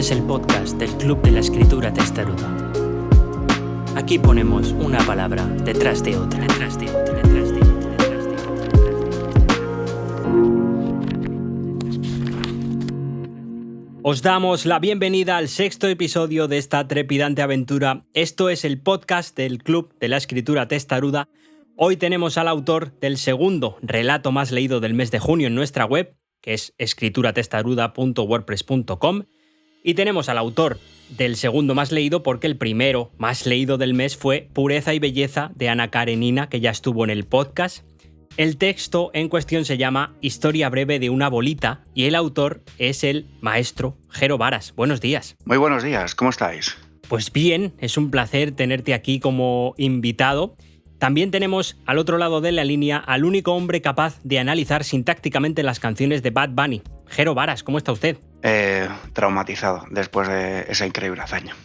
es el podcast del Club de la Escritura Testaruda. Aquí ponemos una palabra detrás de otra, detrás de otra, detrás de otra, detrás de otra. Os damos la bienvenida al 6º episodio de esta trepidante aventura. Esto es el podcast del Club de la Escritura Testaruda. Hoy tenemos al autor del segundo relato más leído del mes de junio en nuestra web, que es escrituratestaruda.wordpress.com, y tenemos al autor del segundo más leído porque el primero más leído del mes fue Pureza y Belleza de Ana Karenina, que ya estuvo en el podcast. El texto en cuestión se llama Historia breve de una bolita y el autor es el maestro Jero Varas. Buenos días. Muy buenos días, ¿cómo estáis? Pues bien, es un placer tenerte aquí como invitado. También tenemos al otro lado de la línea al único hombre capaz de analizar sintácticamente las canciones de Bad Bunny. Jero Varas, ¿cómo está usted? Traumatizado después de esa increíble hazaña.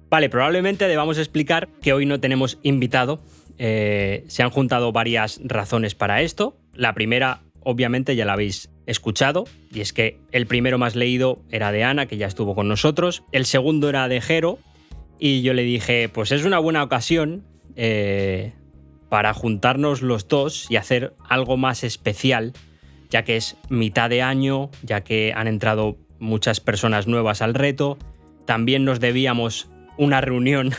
Vale, probablemente debamos explicar que hoy no tenemos invitado. Se han juntado varias razones para esto. La primera, obviamente, ya la habéis escuchado, y es que el primero más leído era de Ana, que ya estuvo con nosotros. El segundo era de Jero. Y yo le dije, pues es una buena ocasión para juntarnos los dos y hacer algo más especial, ya que es mitad de año, ya que han entrado muchas personas nuevas al reto. También nos debíamos una reunión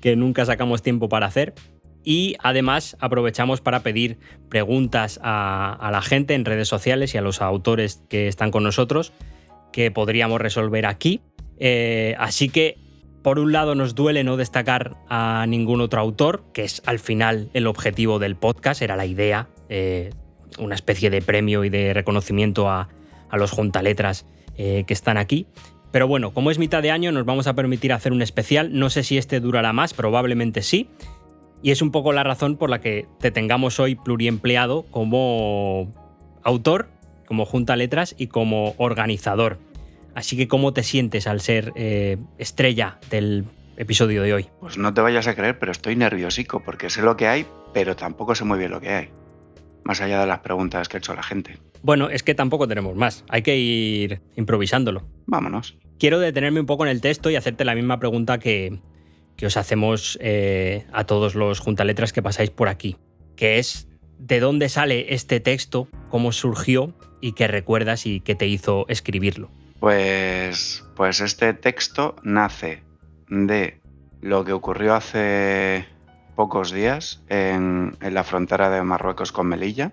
que nunca sacamos tiempo para hacer. Y además aprovechamos para pedir preguntas a la gente en redes sociales y a los autores que están con nosotros que podríamos resolver aquí. Así que por un lado nos duele no destacar a ningún otro autor, que es al final el objetivo del podcast, era la idea, una especie de premio y de reconocimiento a los juntaletras que están aquí. Pero bueno, como es mitad de año nos vamos a permitir hacer un especial, no sé si este durará más, probablemente sí, y es un poco la razón por la que te tengamos hoy pluriempleado como autor, como juntaletras y como organizador. Así que, ¿cómo te sientes al ser estrella del episodio de hoy? Pues no te vayas a creer, pero estoy nerviosico porque sé lo que hay, pero tampoco sé muy bien lo que hay. Más allá de las preguntas que ha hecho la gente. Bueno, es que tampoco tenemos más. Hay que ir improvisándolo. Vámonos. Quiero detenerme un poco en el texto y hacerte la misma pregunta que os hacemos a todos los juntaletras que pasáis por aquí, que es ¿de dónde sale este texto? ¿Cómo surgió? ¿Y qué recuerdas y qué te hizo escribirlo? Pues este texto nace de lo que ocurrió hace pocos días en la frontera de Marruecos con Melilla,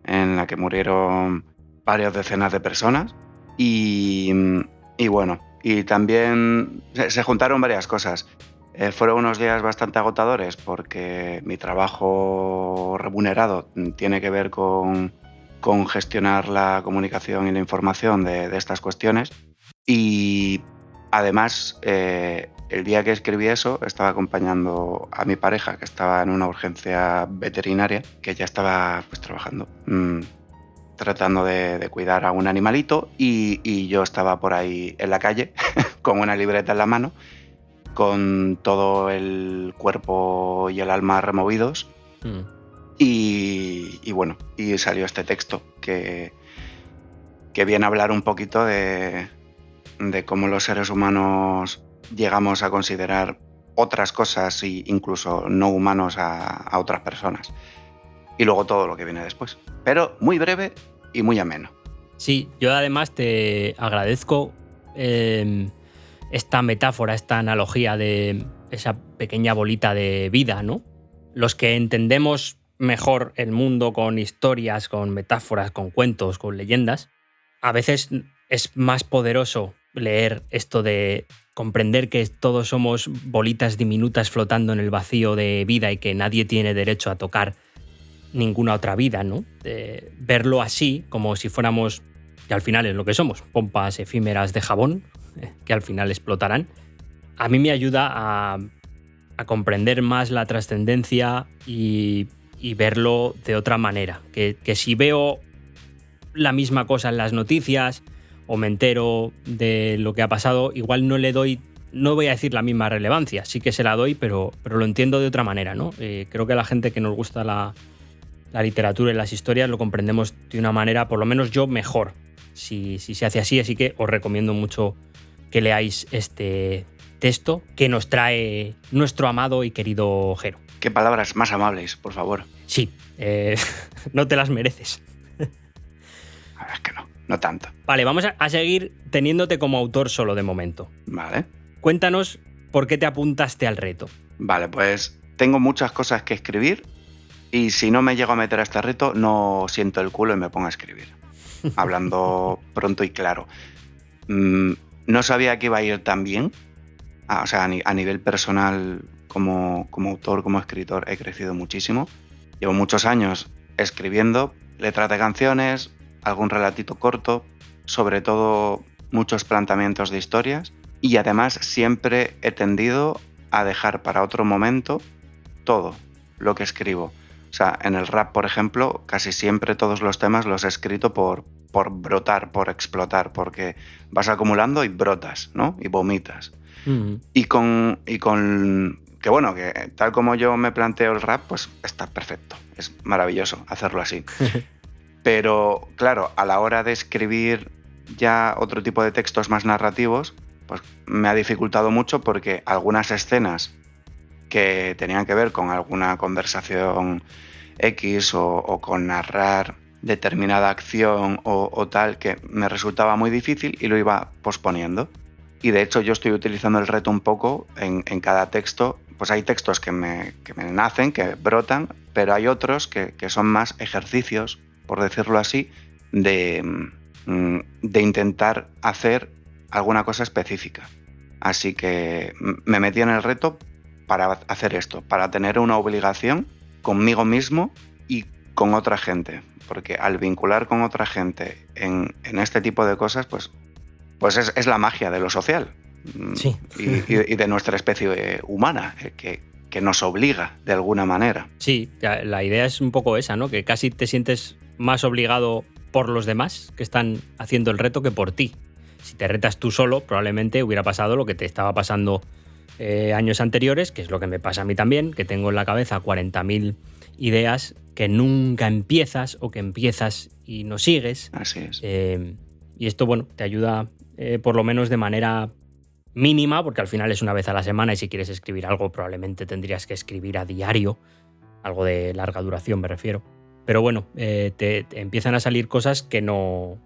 en la que murieron varias decenas de personas. Y bueno, y también se juntaron varias cosas. Fueron unos días bastante agotadores porque mi trabajo remunerado tiene que ver con gestionar la comunicación y la información de estas cuestiones. Y además, el día que escribí eso, estaba acompañando a mi pareja, que estaba en una urgencia veterinaria, que ya estaba pues trabajando, tratando de cuidar a un animalito, y yo estaba por ahí en la calle, con una libreta en la mano, con todo el cuerpo y el alma removidos. Y bueno, y salió este texto que viene a hablar un poquito de cómo los seres humanos llegamos a considerar otras cosas e incluso no humanos a otras personas. Y luego todo lo que viene después. Pero muy breve y muy ameno. Sí, yo además te agradezco esta metáfora, esta analogía de esa pequeña bolita de vida, ¿no? Los que entendemos mejor el mundo con historias, con metáforas, con cuentos, con leyendas, a veces es más poderoso leer esto de comprender que todos somos bolitas diminutas flotando en el vacío de vida y que nadie tiene derecho a tocar ninguna otra vida, ¿no? De verlo así, como si fuéramos, que al final es lo que somos, pompas efímeras de jabón, que al final explotarán. A mí me ayuda a comprender más la trascendencia y verlo de otra manera. Que si veo la misma cosa en las noticias o me entero de lo que ha pasado, igual no le doy, no voy a decir la misma relevancia, sí que se la doy, pero lo entiendo de otra manera, ¿no? Creo que la gente que nos gusta la literatura y las historias lo comprendemos de una manera, por lo menos yo, mejor. si se hace así. Así que os recomiendo mucho que leáis este texto que nos trae nuestro amado y querido Jero. Qué palabras más amables, por favor. Sí, no te las mereces. A ver, es que no tanto. Vale, vamos a seguir teniéndote como autor solo de momento. Vale. Cuéntanos por qué te apuntaste al reto. Vale, pues tengo muchas cosas que escribir y si no me llego a meter a este reto, no siento el culo y me pongo a escribir. Hablando pronto y claro. No sabía que iba a ir tan bien. O sea, a nivel personal, como autor, como escritor, he crecido muchísimo. Llevo muchos años escribiendo letras de canciones, algún relatito corto, sobre todo muchos planteamientos de historias, y además siempre he tendido a dejar para otro momento todo lo que escribo. O sea, en el rap, por ejemplo, casi siempre todos los temas los he escrito por brotar, por explotar, porque vas acumulando y brotas, ¿no? Y vomitas. Y con que bueno, que tal como yo me planteo el rap, pues está perfecto, es maravilloso hacerlo así. Pero claro, a la hora de escribir ya otro tipo de textos más narrativos, pues me ha dificultado mucho porque algunas escenas que tenían que ver con alguna conversación X o con narrar determinada acción o tal, que me resultaba muy difícil y lo iba posponiendo. Y de hecho yo estoy utilizando el reto un poco en cada texto. Pues hay textos que me nacen, que brotan, pero hay otros que son más ejercicios, por decirlo así, de intentar hacer alguna cosa específica. Así que me metí en el reto para hacer esto, para tener una obligación conmigo mismo y con otra gente. Porque al vincular con otra gente en este tipo de cosas, pues es la magia de lo social. Sí. Y de nuestra especie humana, que nos obliga de alguna manera. Sí, la idea es un poco esa, ¿no? Que casi te sientes más obligado por los demás que están haciendo el reto que por ti. Si te retas tú solo, probablemente hubiera pasado lo que te estaba pasando años anteriores, que es lo que me pasa a mí también, que tengo en la cabeza 40.000 ideas que nunca empiezas o que empiezas y no sigues. Así es. Y esto, bueno, te ayuda por lo menos de manera mínima, porque al final es una vez a la semana y si quieres escribir algo probablemente tendrías que escribir a diario, algo de larga duración me refiero. Pero bueno, te empiezan a salir cosas que no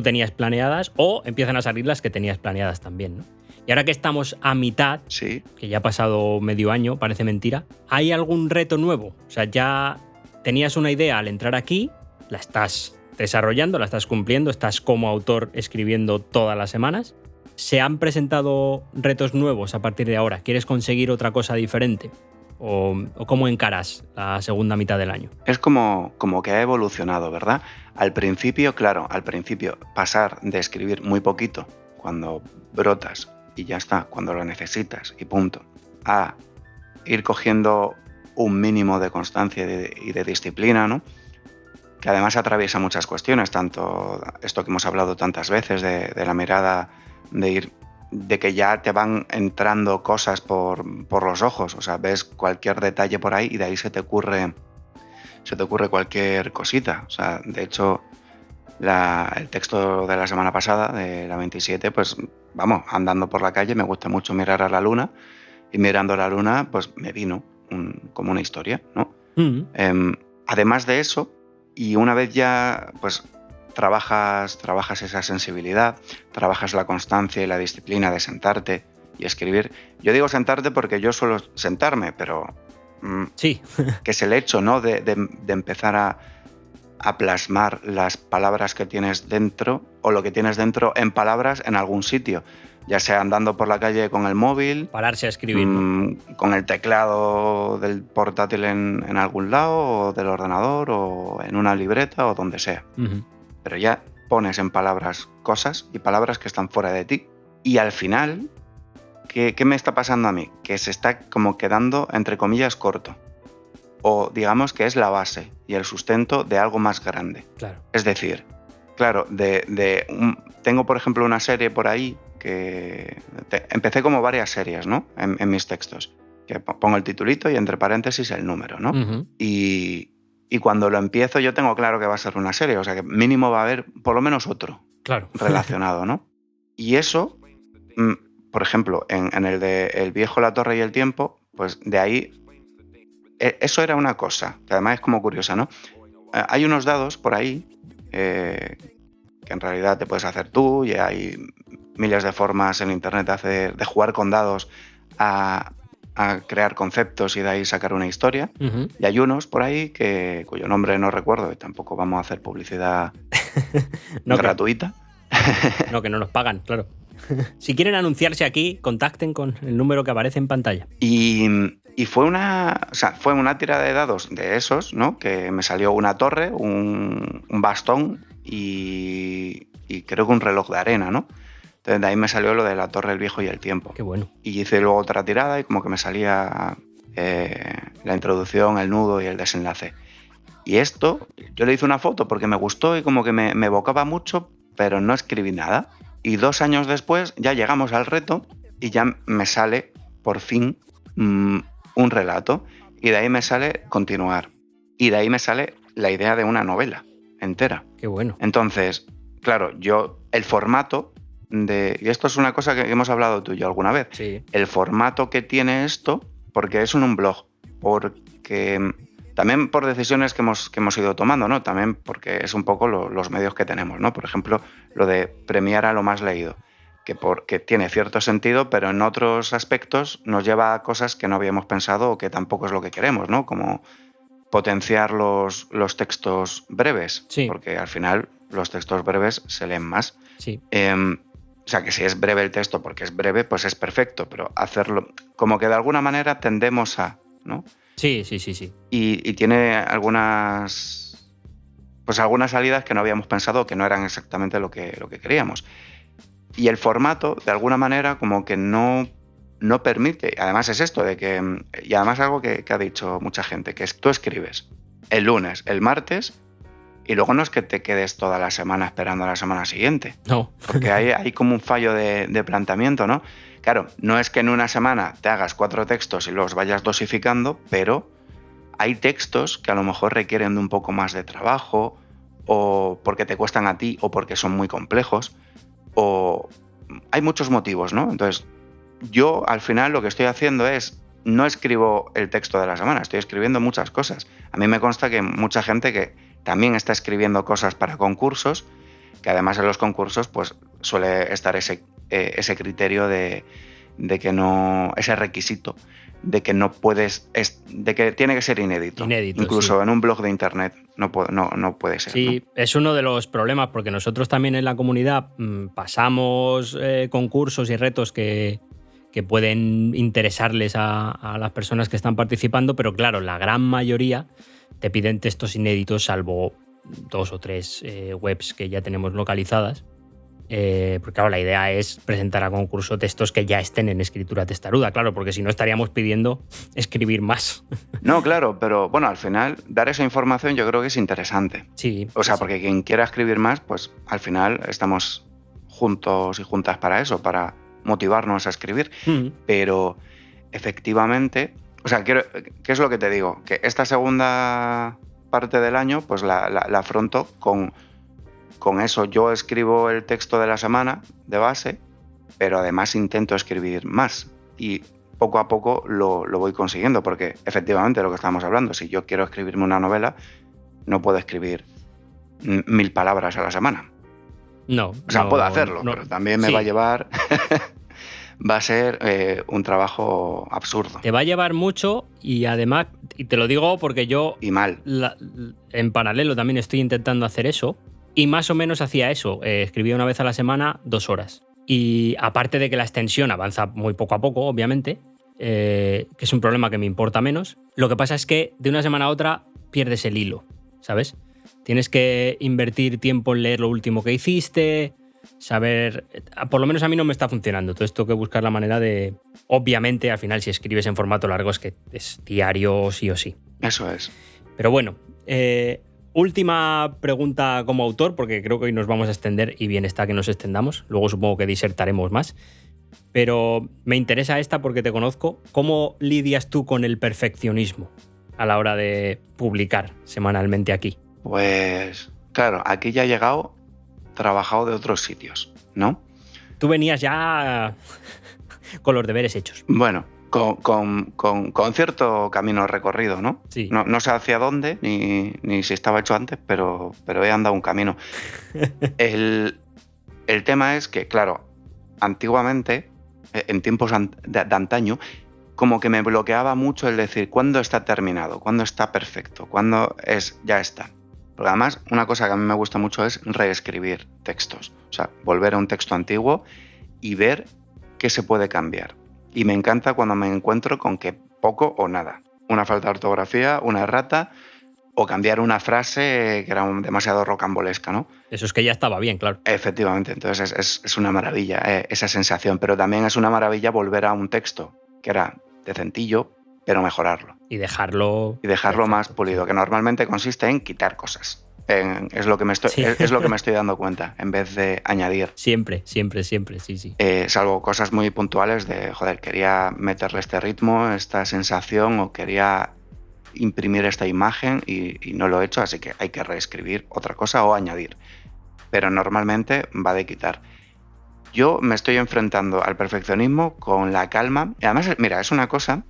tenías planeadas o empiezan a salir las que tenías planeadas también, ¿no? Y ahora que estamos a mitad, sí, que ya ha pasado medio año, parece mentira, ¿hay algún reto nuevo? O sea, ya tenías una idea al entrar aquí, la estás desarrollando, la estás cumpliendo, estás como autor escribiendo todas las semanas. ¿Se han presentado retos nuevos a partir de ahora? ¿Quieres conseguir otra cosa diferente? ¿O cómo encaras la segunda mitad del año? Es como que ha evolucionado, ¿verdad? Al principio, pasar de escribir muy poquito, cuando brotas y ya está, cuando lo necesitas y punto, a ir cogiendo un mínimo de constancia y de disciplina, ¿no? Que además atraviesa muchas cuestiones, tanto esto que hemos hablado tantas veces de la mirada, de que ya te van entrando cosas por los ojos, o sea, ves cualquier detalle por ahí y de ahí se te ocurre cualquier cosita. O sea, de hecho, el texto de la semana pasada, de la 27, pues vamos, andando por la calle me gusta mucho mirar a la luna y mirando a la luna pues me vino como una historia, ¿no? Además de eso, y una vez ya pues trabajas esa sensibilidad, trabajas la constancia y la disciplina de sentarte y escribir. Yo digo sentarte porque yo suelo sentarme, pero sí, que es el hecho, ¿no? de empezar a plasmar las palabras que tienes dentro o lo que tienes dentro en palabras en algún sitio, ya sea andando por la calle con el móvil, pararse a escribir, ¿no? Con el teclado del portátil en algún lado o del ordenador o en una libreta o donde sea. Pero ya pones en palabras cosas y palabras que están fuera de ti. Y al final, ¿qué me está pasando a mí? Que se está como quedando, entre comillas, corto. O digamos que es la base y el sustento de algo más grande. Claro. Es decir, claro, tengo por ejemplo una serie por ahí que empecé como varias series, ¿no? En mis textos. Que pongo el titulito y entre paréntesis el número, ¿no? Uh-huh. Y Y cuando lo empiezo yo tengo claro que va a ser una serie, o sea que mínimo va a haber por lo menos otro Claro. relacionado, ¿no? Y eso, por ejemplo, en el de El viejo, la torre y el tiempo, pues de ahí, eso era una cosa, que además es como curiosa, ¿no? Hay unos dados por ahí que en realidad te puedes hacer tú, y hay miles de formas en internet de jugar con dados a crear conceptos y de ahí sacar una historia. Uh-huh. Y hay unos por ahí cuyo nombre no recuerdo y tampoco vamos a hacer publicidad gratuita. No, que no nos pagan, claro. Si quieren anunciarse aquí, contacten con el número que aparece en pantalla. Y fue una tira de dados de esos, ¿no? Que me salió una torre, un bastón y creo que un reloj de arena, ¿no? Entonces de ahí me salió lo de la torre, el viejo y el tiempo. Qué bueno. Y hice luego otra tirada y como que me salía la introducción, el nudo y el desenlace. Y esto, yo le hice una foto porque me gustó y como que me evocaba mucho, pero no escribí nada. Y 2 años después ya llegamos al reto y ya me sale, por fin, un relato. Y de ahí me sale continuar. Y de ahí me sale la idea de una novela entera. Qué bueno. Entonces, claro, el formato y esto es una cosa que hemos hablado tú y yo alguna vez. Sí. El formato que tiene esto, porque es un blog, porque también por decisiones que hemos ido tomando, ¿no? También porque es un poco los medios que tenemos, ¿no? Por ejemplo, lo de premiar a lo más leído, que tiene cierto sentido, pero en otros aspectos nos lleva a cosas que no habíamos pensado o que tampoco es lo que queremos, ¿no? Como potenciar los textos breves, sí. Porque al final los textos breves se leen más. Sí. O sea, que si es breve el texto porque es breve, pues es perfecto, pero hacerlo como que de alguna manera tendemos a, ¿no? Sí. Y tiene algunas salidas que no habíamos pensado, que no eran exactamente lo que queríamos. Y el formato, de alguna manera, como que no permite. Además es esto de que, y además algo que ha dicho mucha gente, que es tú escribes el lunes, el martes, y luego no es que te quedes toda la semana esperando a la semana siguiente. No. Porque hay como un fallo de planteamiento, ¿no? Claro, no es que en una semana te hagas 4 textos y los vayas dosificando, pero hay textos que a lo mejor requieren de un poco más de trabajo, o porque te cuestan a ti, o porque son muy complejos, o hay muchos motivos, ¿no? Entonces, yo al final lo que estoy haciendo es, no escribo el texto de la semana, estoy escribiendo muchas cosas. A mí me consta que mucha gente que también está escribiendo cosas para concursos, que además en los concursos pues suele estar ese criterio de que no, ese requisito de que no puedes, de que tiene que ser inédito. Incluso sí. En un blog de internet no puede ser. Sí, ¿no? Es uno de los problemas, porque nosotros también en la comunidad pasamos concursos y retos que pueden interesarles a las personas que están participando, pero claro, la gran mayoría te piden textos inéditos, salvo 2 o 3 webs que ya tenemos localizadas. Porque claro, la idea es presentar a concurso textos que ya estén en escritura testaruda, claro, porque si no estaríamos pidiendo escribir más. No, claro, pero bueno, al final dar esa información yo creo que es interesante. Sí. O sea, porque quien quiera escribir más, pues al final estamos juntos y juntas para eso, para motivarnos a escribir. Pero efectivamente, o sea, ¿qué es lo que te digo? Que esta segunda parte del año pues la afronto con eso. Yo escribo el texto de la semana de base, pero además intento escribir más y poco a poco lo voy consiguiendo, porque efectivamente lo que estamos hablando, si yo quiero escribirme una novela, no puedo escribir 1000 palabras a la semana. No. O sea, puedo hacerlo, pero también me va a llevar... va a ser un trabajo absurdo. Te va a llevar mucho y además, y te lo digo porque yo... Y mal. En paralelo también estoy intentando hacer eso. Y más o menos hacía eso, escribía una vez a la semana 2 horas. Y aparte de que la extensión avanza muy poco a poco, obviamente, que es un problema que me importa menos, lo que pasa es que de una semana a otra pierdes el hilo, ¿sabes? Tienes que invertir tiempo en leer lo último que hiciste, saber... Por lo menos a mí no me está funcionando. Entonces tengo que buscar la manera de... Obviamente, al final, si escribes en formato largo es que es diario sí o sí. Eso es. Pero bueno... Última pregunta como autor, porque creo que hoy nos vamos a extender y bien está que nos extendamos. Luego supongo que disertaremos más. Pero me interesa esta porque te conozco. ¿Cómo lidias tú con el perfeccionismo? a la hora de publicar semanalmente aquí? Pues claro, aquí ya he llegado trabajado de otros sitios, ¿no? Tú venías ya con los deberes hechos. Bueno, con cierto camino recorrido, ¿no? Sí. No sé hacia dónde, ni si estaba hecho antes, pero he andado un camino. El tema es que, claro, antiguamente, en tiempos de antaño, como que me bloqueaba mucho el decir cuándo está terminado, cuándo está perfecto, cuándo ya está. Porque además, una cosa que a mí me gusta mucho es reescribir textos. O sea, volver a un texto antiguo y ver qué se puede cambiar. Y me encanta cuando me encuentro con que poco o nada. Una falta de ortografía, una errata o cambiar una frase que era demasiado rocambolesca, ¿no? Eso es que ya estaba bien, claro. Efectivamente, entonces es una maravilla esa sensación. Pero también es una maravilla volver a un texto que era decentillo, pero mejorarlo. Y dejarlo perfecto, más pulido, sí. Que normalmente consiste en quitar cosas. Es lo que me estoy dando cuenta, en vez de añadir. Siempre, sí. Salvo cosas muy puntuales de, joder, quería meterle este ritmo, esta sensación, o quería imprimir esta imagen y no lo he hecho, así que hay que reescribir otra cosa o añadir. Pero normalmente va de quitar. Yo me estoy enfrentando al perfeccionismo con la calma. Y además, mira, es una cosa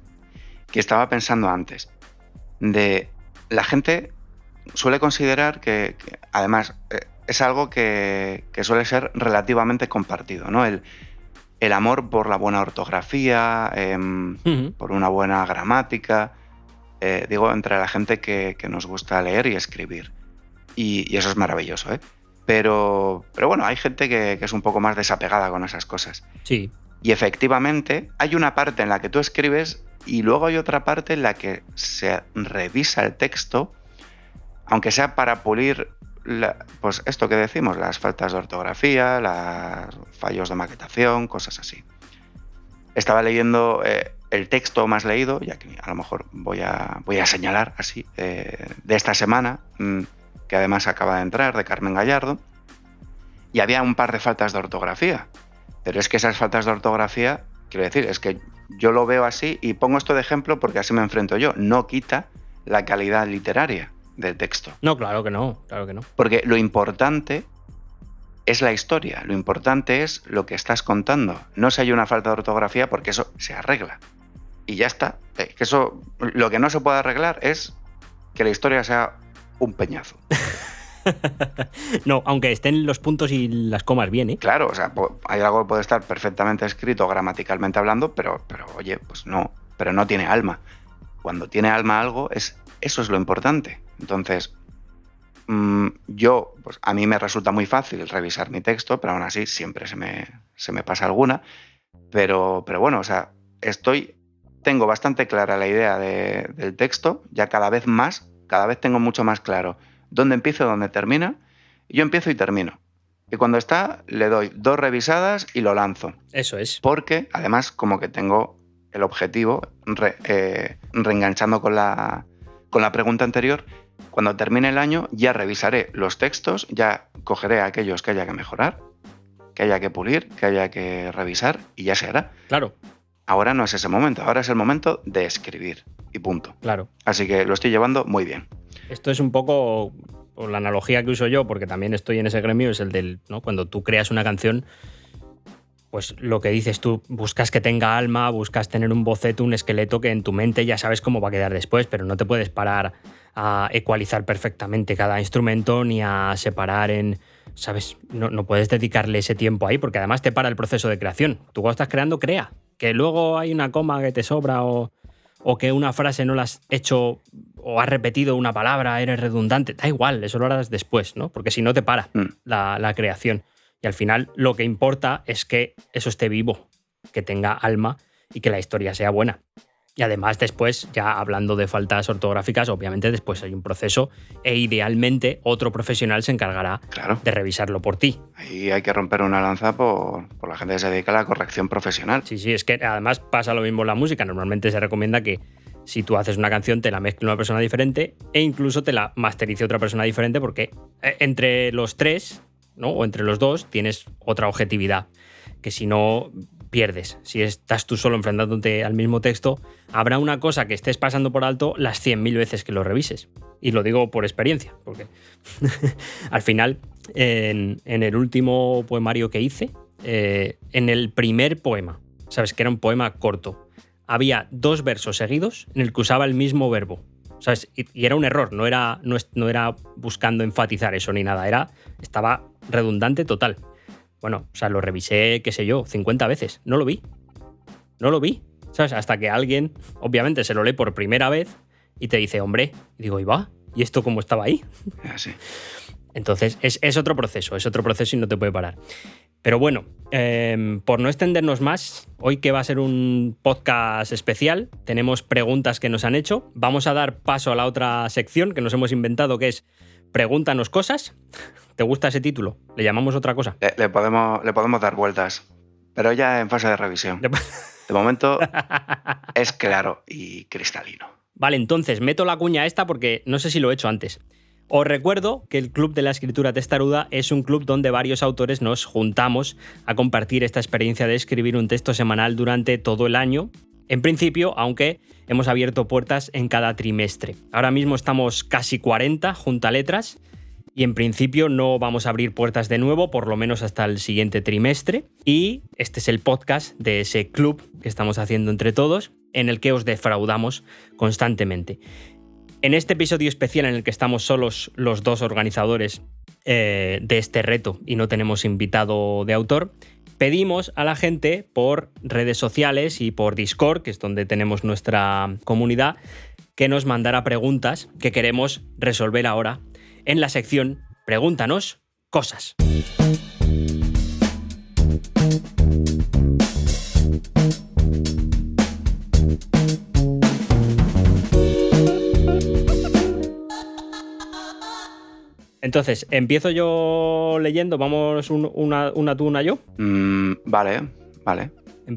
que estaba pensando antes. De la gente suele considerar que además, es algo que suele ser relativamente compartido, ¿no? El amor por la buena ortografía, por una buena gramática, digo, entre la gente que nos gusta leer y escribir. Y eso es maravilloso, ¿eh? Pero bueno, hay gente que es un poco más desapegada con esas cosas. Sí. Y efectivamente, hay una parte en la que tú escribes y luego hay otra parte en la que se revisa el texto, aunque sea para pulir pues esto que decimos, las faltas de ortografía, los fallos de maquetación, cosas así. Estaba leyendo el texto más leído, ya que a lo mejor voy a señalar así, de esta semana, que además acaba de entrar, de Carmen Gallardo, y había un par de faltas de ortografía. Pero es que esas faltas de ortografía, quiero decir, es que yo lo veo así y pongo esto de ejemplo porque así me enfrento yo. No quita la calidad literaria del texto. No, claro que no. Porque lo importante es la historia, lo importante es lo que estás contando. No si hay una falta de ortografía porque eso se arregla. Y ya está. Que eso, lo que no se puede arreglar es que la historia sea un peñazo. No, aunque estén los puntos y las comas bien, ¿eh? Claro, o sea, hay algo que puede estar perfectamente escrito gramaticalmente hablando, pero oye, pues no, pero no tiene alma. Cuando tiene alma algo, eso es lo importante. Entonces, pues a mí me resulta muy fácil revisar mi texto, pero aún así siempre se me pasa alguna. Pero bueno, o sea, tengo bastante clara la idea del texto, ya cada vez tengo mucho más claro dónde empiezo y dónde termina. Yo empiezo y termino. Y cuando está, le doy 2 revisadas y lo lanzo. Eso es. Porque, además, como que tengo el objetivo, reenganchando con la pregunta anterior, cuando termine el año ya revisaré los textos, ya cogeré aquellos que haya que mejorar, que haya que pulir, que haya que revisar y ya se hará. Claro. Ahora no es ese momento, ahora es el momento de escribir y punto. Claro. Así que lo estoy llevando muy bien. Esto es un poco, o la analogía que uso yo, porque también estoy en ese gremio, es el del, ¿no? Cuando tú creas una canción, pues lo que dices tú, buscas que tenga alma, buscas tener un boceto, un esqueleto que en tu mente ya sabes cómo va a quedar después, pero no te puedes parar a ecualizar perfectamente cada instrumento ni a separar ¿sabes? No puedes dedicarle ese tiempo ahí porque además te para el proceso de creación. Tú cuando estás creando, crea. Que luego hay una coma que te sobra o que una frase no la has hecho o has repetido una palabra, eres redundante, da igual, eso lo harás después, ¿no? Porque si no te para la creación. Y al final lo que importa es que eso esté vivo, que tenga alma y que la historia sea buena. Y además después, ya hablando de faltas ortográficas, obviamente después hay un proceso e idealmente otro profesional se encargará de revisarlo por ti. Ahí hay que romper una lanza por la gente que se dedica a la corrección profesional. Sí, es que además pasa lo mismo en la música. Normalmente se recomienda que si tú haces una canción te la mezcle una persona diferente e incluso te la masterice otra persona diferente porque entre los tres, ¿no? O entre los dos tienes otra objetividad que si no pierdes. Si estás tú solo enfrentándote al mismo texto, habrá una cosa que estés pasando por alto las 100.000 veces que lo revises. Y lo digo por experiencia, porque al final, en el último poemario que hice, en el primer poema, sabes que era un poema corto, había 2 versos seguidos en el que usaba el mismo verbo, ¿sabes? Y era un error, no era buscando enfatizar eso ni nada, estaba redundante total. Bueno, o sea, lo revisé, qué sé yo, 50 veces, no lo vi, ¿sabes? Hasta que alguien, obviamente, se lo lee por primera vez y te dice, hombre, y digo, ¿y va? ¿Y esto cómo estaba ahí? Sí. Entonces, es otro proceso y no te puede parar. Pero bueno, por no extendernos más, hoy que va a ser un podcast especial, tenemos preguntas que nos han hecho. Vamos a dar paso a la otra sección que nos hemos inventado, que es Pregúntanos cosas. ¿Te gusta ese título? ¿Le llamamos otra cosa? Le podemos dar vueltas, pero ya en fase de revisión. De momento es claro y cristalino. Vale, entonces meto la cuña esta porque no sé si lo he hecho antes. Os recuerdo que el Club de la Escritura Testaruda es un club donde varios autores nos juntamos a compartir esta experiencia de escribir un texto semanal durante todo el año. En principio, aunque hemos abierto puertas en cada trimestre. Ahora mismo estamos casi 40 juntaletras y en principio no vamos a abrir puertas de nuevo, por lo menos hasta el siguiente trimestre. Y este es el podcast de ese club que estamos haciendo entre todos, en el que os defraudamos constantemente. En este episodio especial en el que estamos solos los 2 organizadores de este reto y no tenemos invitado de autor, pedimos a la gente por redes sociales y por Discord, que es donde tenemos nuestra comunidad, que nos mandara preguntas que queremos resolver ahora en la sección Pregúntanos cosas. Entonces, empiezo yo leyendo, vamos una tú, una yo. Vale.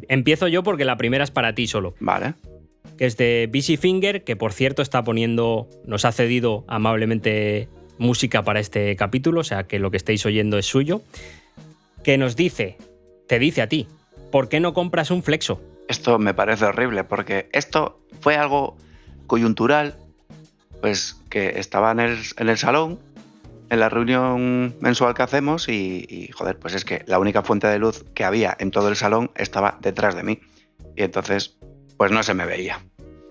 Empiezo yo porque la primera es para ti solo. Vale. Que es de Busy Finger, que por cierto nos ha cedido amablemente música para este capítulo, o sea que lo que estáis oyendo es suyo, que te dice a ti, ¿por qué no compras un Flexo? Esto me parece horrible, porque esto fue algo coyuntural, pues que estaba en el salón, en la reunión mensual que hacemos y joder, pues es que la única fuente de luz que había en todo el salón estaba detrás de mí. Y entonces, pues no se me veía.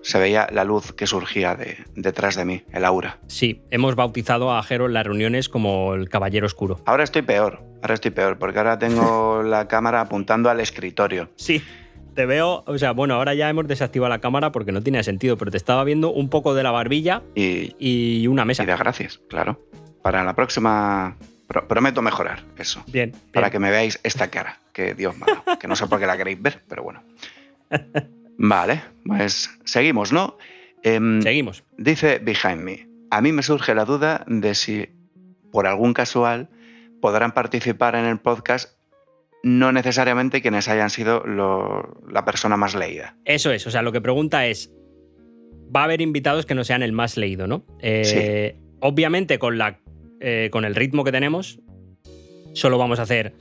Se veía la luz que surgía detrás de mí, el aura. Sí, hemos bautizado a Jero en las reuniones como el Caballero Oscuro. Ahora estoy peor, porque ahora tengo la cámara apuntando al escritorio. Sí, te veo, o sea, bueno, ahora ya hemos desactivado la cámara porque no tenía sentido, pero te estaba viendo un poco de la barbilla y una mesa. Y de gracias, claro. Para la próxima prometo mejorar eso. Bien. Para que me veáis esta cara, que Dios me ha dado, que no sé por qué la queréis ver, pero bueno. Vale, pues seguimos, ¿no? Seguimos. Dice Behind Me, a mí me surge la duda de si, por algún casual, podrán participar en el podcast no necesariamente quienes hayan sido la persona más leída. Eso es, o sea, lo que pregunta es, va a haber invitados que no sean el más leído, ¿no? Sí. Obviamente con el ritmo que tenemos, solo vamos a hacer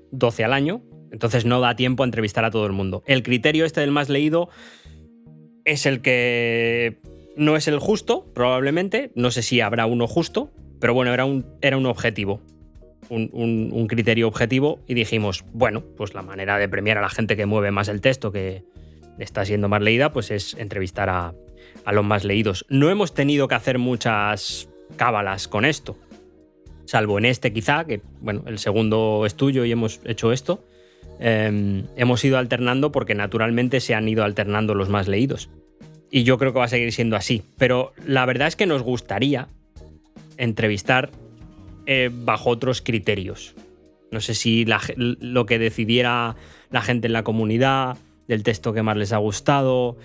12 al año, entonces no da tiempo a entrevistar a todo el mundo. El criterio este del más leído es el que no es el justo, probablemente. No sé si habrá uno justo, pero bueno, era un objetivo. Un criterio objetivo y dijimos, bueno, pues la manera de premiar a la gente que mueve más el texto, que está siendo más leída, pues es entrevistar a los más leídos. No hemos tenido que hacer muchas cábalas con esto, salvo en este quizá, que bueno, el segundo es tuyo y hemos hecho esto. Hemos ido alternando porque naturalmente se han ido alternando los más leídos. Y yo creo que va a seguir siendo así. Pero la verdad es que nos gustaría entrevistar bajo otros criterios. No sé si lo que decidiera la gente en la comunidad, del texto que más les ha gustado,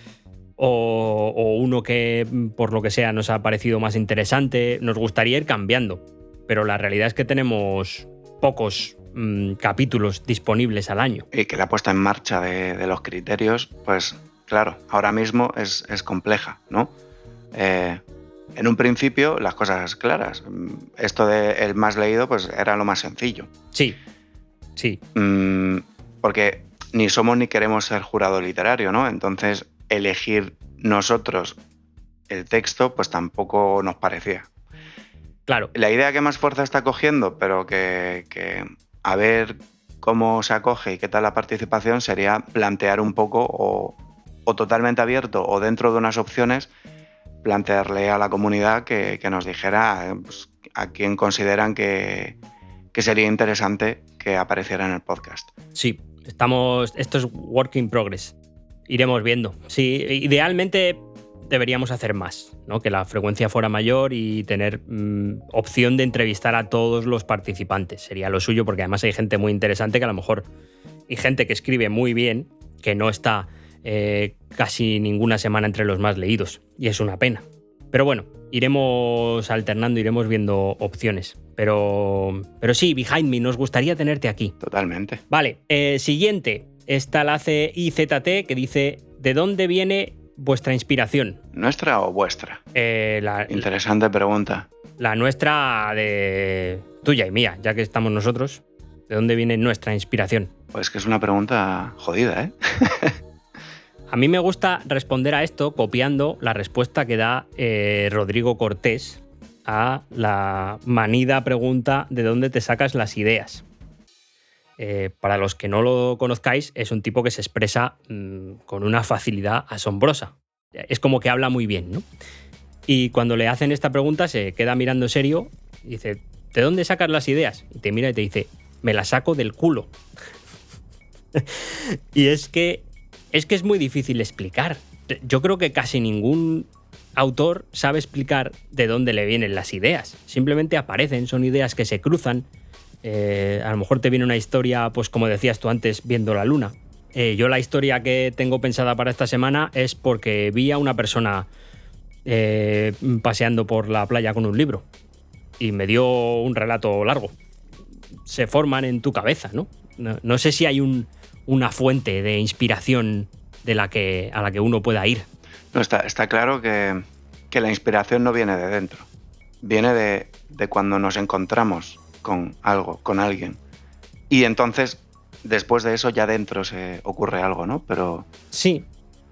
o uno que por lo que sea nos ha parecido más interesante. Nos gustaría ir cambiando. Pero la realidad es que tenemos pocos capítulos disponibles al año. Y que la puesta en marcha de los criterios, pues claro, ahora mismo es compleja, ¿no? En un principio, las cosas claras. Esto de el más leído, pues era lo más sencillo. Sí. Porque ni somos ni queremos ser jurado literario, ¿no? Entonces, elegir nosotros el texto, pues tampoco nos parecía. Claro. La idea que más fuerza está cogiendo, pero que a ver cómo se acoge y qué tal la participación, sería plantear un poco o totalmente abierto o dentro de unas opciones, plantearle a la comunidad que nos dijera pues, a quién consideran que sería interesante que apareciera en el podcast. Sí, esto es work in progress. Iremos viendo. Sí, idealmente deberíamos hacer más, ¿no? Que la frecuencia fuera mayor y tener opción de entrevistar a todos los participantes. Sería lo suyo, porque además hay gente muy interesante que a lo mejor... Y gente que escribe muy bien, que no está casi ninguna semana entre los más leídos. Y es una pena. Pero bueno, iremos alternando, iremos viendo opciones. Pero sí, Behind Me, nos gustaría tenerte aquí. Totalmente. Vale, siguiente. Esta la hace IZT, que dice: ¿de dónde viene vuestra inspiración? ¿Nuestra o vuestra? Interesante pregunta. La nuestra, de tuya y mía, ya que estamos nosotros. ¿De dónde viene nuestra inspiración? Pues que es una pregunta jodida, ¿eh? A mí me gusta responder a esto copiando la respuesta que da Rodrigo Cortés a la manida pregunta ¿de dónde te sacas las ideas? Para los que no lo conozcáis, es un tipo que se expresa con una facilidad asombrosa. Es como que habla muy bien, ¿no? Y cuando le hacen esta pregunta se queda mirando serio y dice: ¿de dónde sacas las ideas? Y te mira y te dice: me las saco del culo. Y es que es muy difícil explicar. Yo creo que casi ningún autor sabe explicar de dónde le vienen las ideas. Simplemente aparecen, son ideas que se cruzan. A lo mejor te viene una historia, pues como decías tú antes, viendo la luna. Yo la historia que tengo pensada para esta semana es porque vi a una persona paseando por la playa con un libro y me dio un relato largo. Se forman en tu cabeza, ¿no? No sé si hay una fuente de inspiración a la que uno pueda ir. No, está claro que la inspiración no viene de dentro. Viene de cuando nos encontramos con algo, con alguien. Y entonces, después de eso, ya dentro se ocurre algo, ¿no? Pero sí.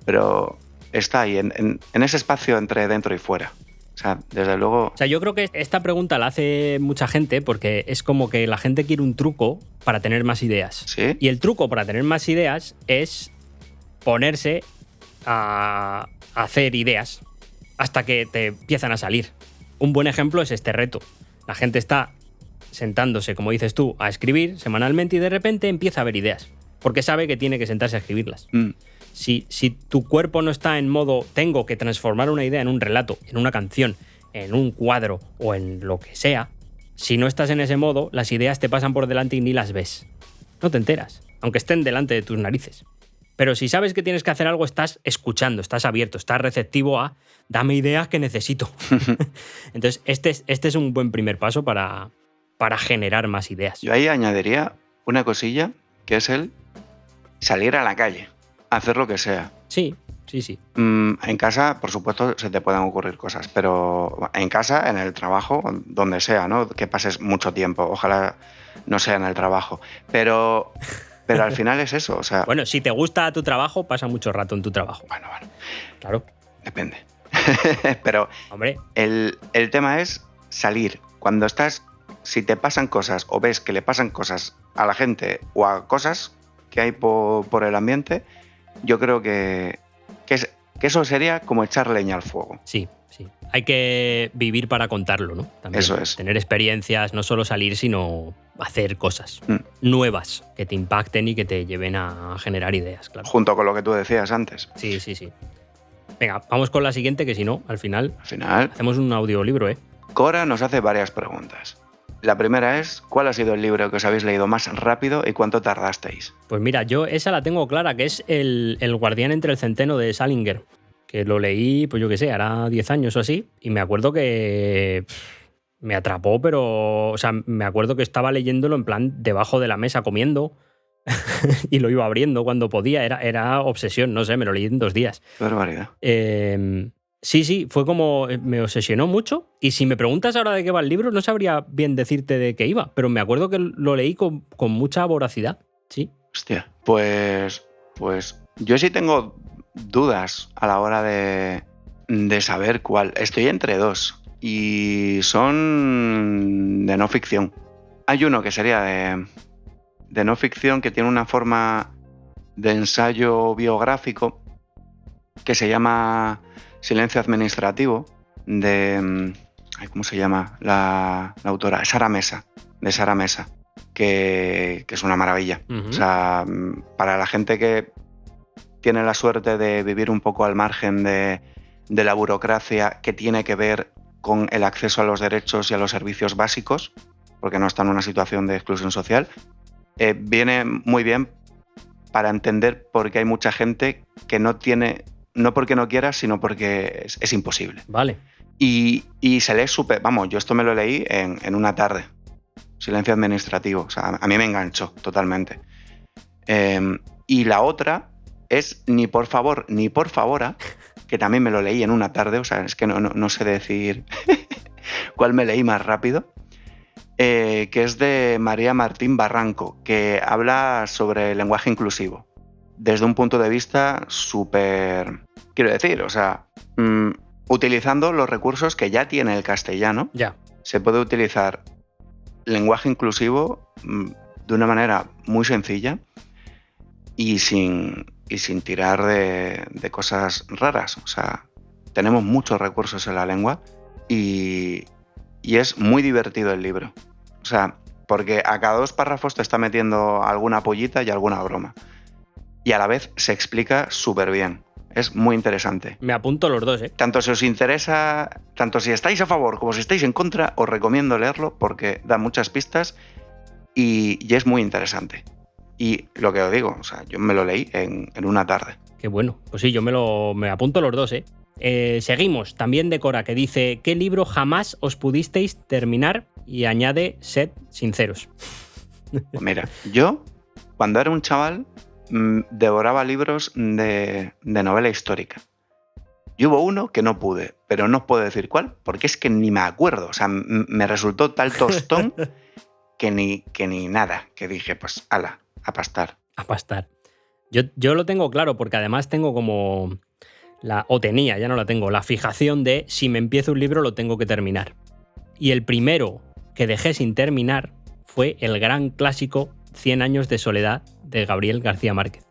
Pero está ahí, en ese espacio entre dentro y fuera. O sea, desde luego... O sea, yo creo que esta pregunta la hace mucha gente porque es como que la gente quiere un truco para tener más ideas. ¿Sí? Y el truco para tener más ideas es ponerse a hacer ideas hasta que te empiezan a salir. Un buen ejemplo es este reto. La gente está sentándose, como dices tú, a escribir semanalmente y de repente empieza a ver ideas, porque sabe que tiene que sentarse a escribirlas. Si tu cuerpo no está en modo tengo que transformar una idea en un relato, en una canción, en un cuadro o en lo que sea, si no estás en ese modo, las ideas te pasan por delante y ni las ves. No te enteras, aunque estén delante de tus narices. Pero si sabes que tienes que hacer algo, estás escuchando, estás abierto, estás receptivo a dame ideas que necesito. Entonces, este es un buen primer paso para generar más ideas. Yo ahí añadiría una cosilla, que es el salir a la calle, hacer lo que sea. Sí. En casa, por supuesto, se te pueden ocurrir cosas, pero en casa, en el trabajo, donde sea, ¿no? Que pases mucho tiempo, ojalá no sea en el trabajo, pero al final es eso, o sea... Bueno, si te gusta tu trabajo, pasa mucho rato en tu trabajo. Bueno. Claro. Depende. Pero hombre, el tema es salir. Cuando estás, si te pasan cosas o ves que le pasan cosas a la gente o a cosas que hay por el ambiente, yo creo que eso sería como echar leña al fuego. Sí. Hay que vivir para contarlo, ¿no? También eso es. Tener experiencias, no solo salir, sino hacer cosas nuevas que te impacten y que te lleven a generar ideas, claro. Junto con lo que tú decías antes. Sí. Venga, vamos con la siguiente, que si no, al final hacemos un audiolibro, ¿eh? Cora nos hace varias preguntas. La primera es, ¿cuál ha sido el libro que os habéis leído más rápido y cuánto tardasteis? Pues mira, yo esa la tengo clara, que es El guardián entre el centeno de Salinger, que lo leí, pues yo qué sé, hará 10 años o así, y me acuerdo que me atrapó, pero, o sea, me acuerdo que estaba leyéndolo en plan debajo de la mesa comiendo y lo iba abriendo cuando podía, era obsesión, no sé, me lo leí en 2 días. Qué barbaridad. Sí, fue como, me obsesionó mucho, y si me preguntas ahora de qué va el libro, no sabría bien decirte de qué iba, pero me acuerdo que lo leí con mucha voracidad, sí. Hostia, pues yo sí tengo dudas a la hora de saber cuál. Estoy entre dos y son de no ficción. Hay uno que sería de no ficción que tiene una forma de ensayo biográfico que se llama Silencio Administrativo, de... ¿Cómo se llama la autora? Sara Mesa, de Sara Mesa, que es una maravilla. Uh-huh. O sea, para la gente que tiene la suerte de vivir un poco al margen de la burocracia que tiene que ver con el acceso a los derechos y a los servicios básicos, porque no está en una situación de exclusión social, viene muy bien para entender por qué hay mucha gente que no tiene, no porque no quiera, sino porque es imposible. Vale. Y se lee súper... Vamos, yo esto me lo leí en una tarde. Silencio Administrativo. O sea, a mí me enganchó totalmente. Y la otra es Ni por favor, ni por favora, que también me lo leí en una tarde. O sea, es que no sé decir cuál me leí más rápido. Que es de María Martín Barranco, que habla sobre el lenguaje inclusivo. Desde un punto de vista súper... Quiero decir, o sea... utilizando los recursos que ya tiene el castellano, Ya. Se puede utilizar lenguaje inclusivo de una manera muy sencilla y sin tirar de cosas raras. O sea, tenemos muchos recursos en la lengua y es muy divertido el libro. O sea, porque a cada 2 párrafos te está metiendo alguna pollita y alguna broma. Y a la vez se explica súper bien. Es muy interesante. Me apunto los dos, ¿eh? Tanto si os interesa, tanto si estáis a favor como si estáis en contra, os recomiendo leerlo porque da muchas pistas y es muy interesante. Y lo que os digo, o sea, yo me lo leí en una tarde. Qué bueno. Pues sí, yo me apunto los dos, ¿eh? Seguimos, también de Cora, que dice: ¿qué libro jamás os pudisteis terminar? Y añade: sed sinceros. Pues mira, yo, cuando era un chaval, devoraba libros de novela histórica. Y hubo uno que no pude, pero no os puedo decir cuál, porque es que ni me acuerdo. O sea, me resultó tal tostón que ni nada. Que dije, pues, ala, a pastar. A pastar. Yo lo tengo claro, porque además tengo como... tenía, ya no la tengo, la fijación de si me empiezo un libro lo tengo que terminar. Y el primero que dejé sin terminar fue el gran clásico 100 años de soledad de Gabriel García Márquez.